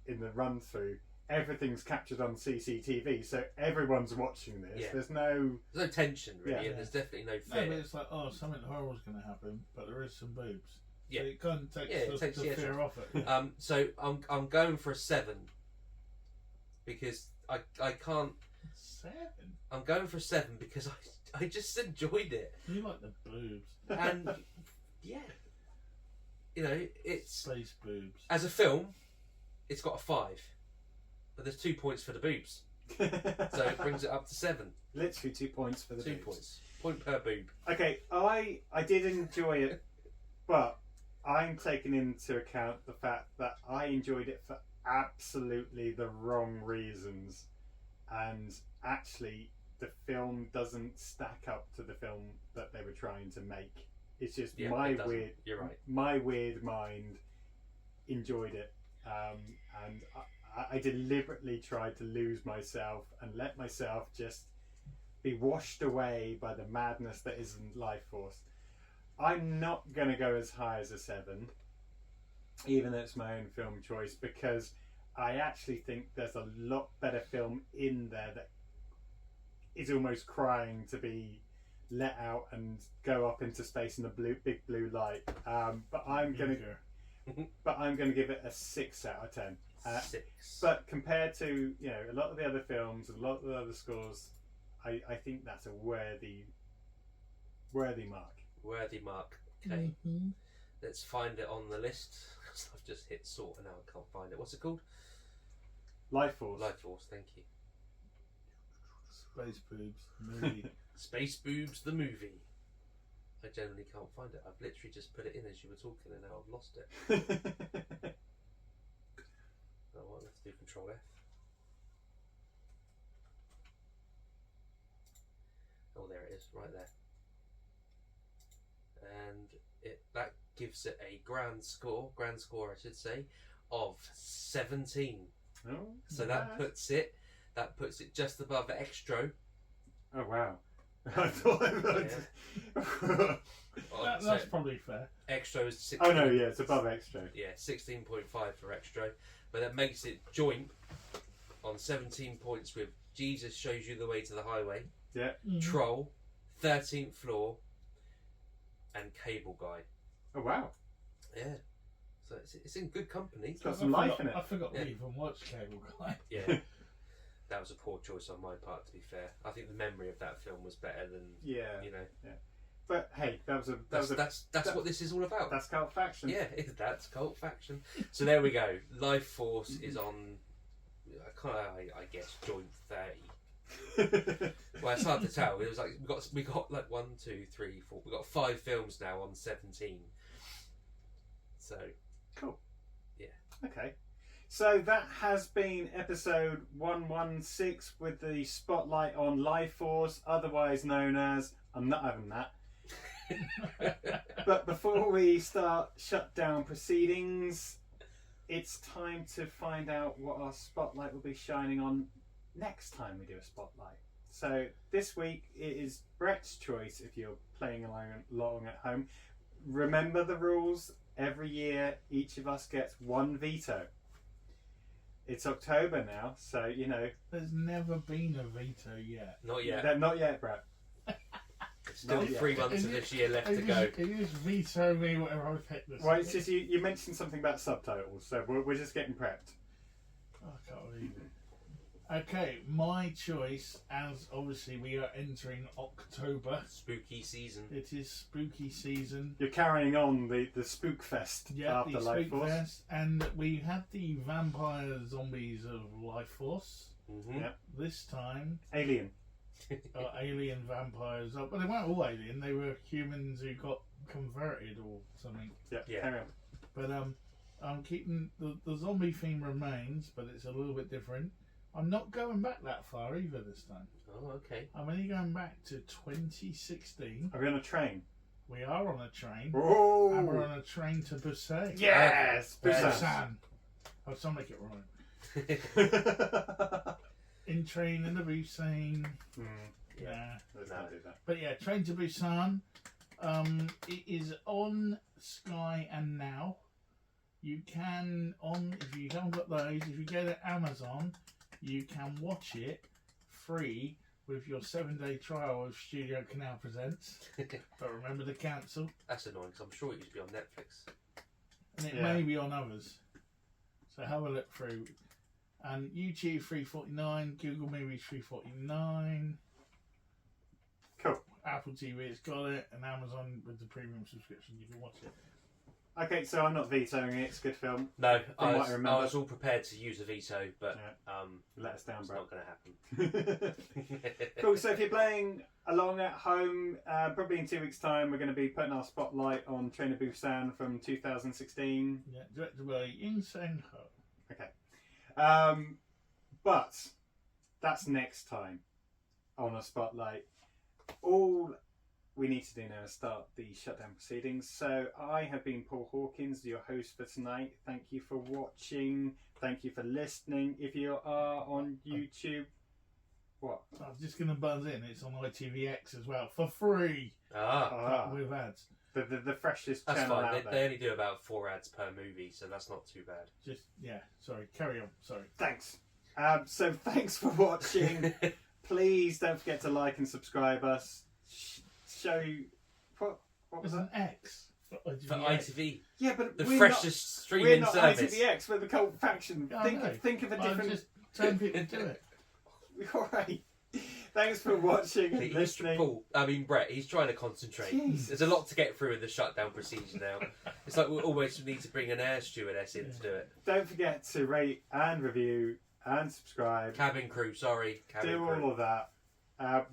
in the run through, everything's captured on CCTV, so everyone's watching this. Yeah. There's no. There's no tension really, Yeah. and there's definitely no No, fear. but it's like, oh, something horrible's going to happen, but there is some boobs. Yeah. So it kind of takes, Yeah, it takes the the edge fear off it. So I'm going for a 7 because I can't. 7? I'm going for a 7 because I just enjoyed it, You like the boobs. and yeah, you know, it's Space boobs. as a film, it's got a 5, but there's 2 points for the boobs, so it brings it up to 7. Literally 2 points for the 2 boobs. points, point per boob. Okay, I did enjoy it, but I'm taking into account the fact that I enjoyed it for absolutely the wrong reasons, and actually the film doesn't stack up to the film that they were trying to make. It's just Yeah, my it doesn't. weird, You're right. my weird mind enjoyed it, and I deliberately tried to lose myself and let myself just be washed away by the madness that isn't Lifeforce. I'm not going to go as high as a 7, even though it's my own film choice, because I actually think there's a lot better film in there that is almost crying to be let out and go up into space in the big blue light. But I'm going to give it a 6 out of 10. 6. But compared to a lot of the other films and a lot of the other scores, I think that's a worthy mark. Worthy mark. Okay, Mm-hmm. let's find it on the list. I've just hit sort and now I can't find it. What's it called? Lifeforce. Lifeforce. Thank you. Space boobs. Movie. Space Boobs the movie. I generally can't find it. I've literally just put it in as you were talking and now I've lost it. Oh, I'll have to do Control F. Oh, there it is, right there. And that gives it a grand score I should say, of 17. Oh, so that puts it just above Extro. Oh wow. I thought That's probably fair. Extro is 16. Oh no, yeah, it's above Extra. Yeah, 16.5 for Extro. But that makes it joint on 17 points with Jesus Shows You the Way to the Highway, Yeah. Troll, 13th Floor, and Cable Guy. Oh wow. Yeah. So it's in good company. It's got some life in it. I forgot we even watched Cable Guy. Yeah. That was a poor choice on my part, to be fair. I think the memory of that film was better than, you know. Yeah. But hey, that's what this is all about. That's Cult Faction. Yeah, that's Cult Faction. So there we go. Lifeforce is on, I guess, joint 30. Well, it's hard to tell. It was like we got like 1, 2, 3, 4. We got 5 films now on 17. So cool. Yeah. Okay. So that has been episode 116 with the spotlight on Lifeforce, otherwise known as I'm not having that. But before we start shutdown proceedings, it's time to find out what our spotlight will be shining on next time we do a spotlight. So this week it is Brett's choice if you're playing along at home. Remember the rules. Every year each of us gets 1 veto. It's October now, so you know. There's never been a veto yet. Not yet. Not yet, Brett. Still 3 months of this year left to go. You just veto me whatever I pick this. Well, it's just you mentioned something about subtitles, so we're just getting prepped. Oh, I can't believe it. Okay, my choice, as obviously we are entering October. Spooky season. It is spooky season. You're carrying on the Spook Fest after the Life Spook Force. Fest, and we had the vampire zombies of Lifeforce. Mm-hmm. Yep. This time, Alien. alien vampires. But they weren't all alien. They were humans who got converted or something. Yep. Yeah. Carry on. But I'm keeping the zombie theme remains, but it's a little bit different. I'm not going back that far either this time. Oh, okay. I'm only going back to 2016. Are we on a train? We are on a train. Oh! And we're on a train to Busan. Yes! Busan. I'll still make it wrong. In train in the Busan. Yeah. Let's not do that. But yeah, Train to Busan. It is on Sky and Now. You can if you haven't got those, if you go to Amazon, you can watch it free with your 7-day trial of Studio Canal Presents. But remember to cancel. That's annoying because I'm sure it used to be on Netflix. And it may be on others. So have a look through. And YouTube $3.49, Google Movies $3.49. Cool. Apple TV, it's got it, and Amazon with the premium subscription, you can watch it. Okay, so I'm not vetoing it. It's a good film. No, From I what I remember. was all prepared to use a veto, but Let us down, it's bro. not going to happen. Cool. So if you're playing along at home, probably in 2 weeks' time, we're going to be putting our spotlight on Train to Busan from 2016. Yeah, directed by Ying Sang Ho. Okay. But that's next time on a spotlight. All we need to do now is start the shutdown proceedings. So I have been Paul Hawkins, your host for tonight. Thank you for watching. Thank you for listening. If you are on YouTube, what? I'm just going to buzz in. It's on ITVX as well for free with ads. The freshest That's channel fine. out They there. only do about 4 ads per movie, so that's not too bad. Just sorry. Carry on. Sorry. Thanks. So thanks for watching. Please don't forget to like and subscribe us. Show what was There's that? an X for For ITV, Yeah, but the we're freshest not, streaming we're not service. ITVX. We're the Cult Faction. Yeah, I know. Think of a I'm different. just telling people to do it. All right. Thanks for watching and listening. Brett, he's trying to concentrate. Jeez. There's a lot to get through in the shutdown procedure now. It's like we always need to bring an air stewardess in to do it. Don't forget to rate and review and subscribe. Cabin crew, sorry. Cabin Do crew. all of that.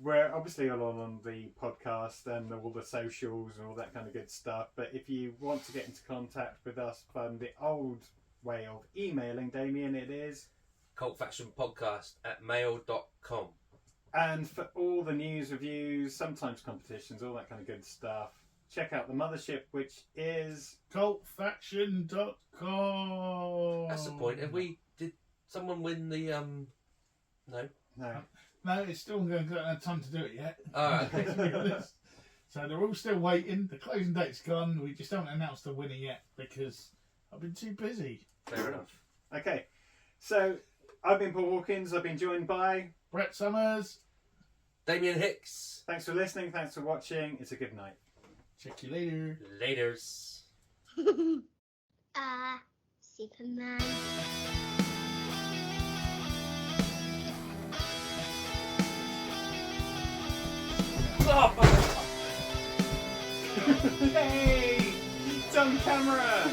We're obviously all on the podcast and all the socials and all that kind of good stuff. But if you want to get into contact with us from the old way of emailing, Damien, it is cultfactionpodcast@mail.com. And for all the news, reviews, sometimes competitions, all that kind of good stuff, check out the mothership, which is cultfaction.com. That's the point. Did someone win the No. No, it's still going to have time to do it yet. Okay. So they're all still waiting. The closing date's gone. We just haven't announced the winner yet because I've been too busy. Fair enough. Okay, so I've been Paul Hawkins. I've been joined by Brett Summers. Damien Hicks. Thanks for listening. Thanks for watching. It's a good night. Check you later. Laters. Superman. Hey! It's on camera!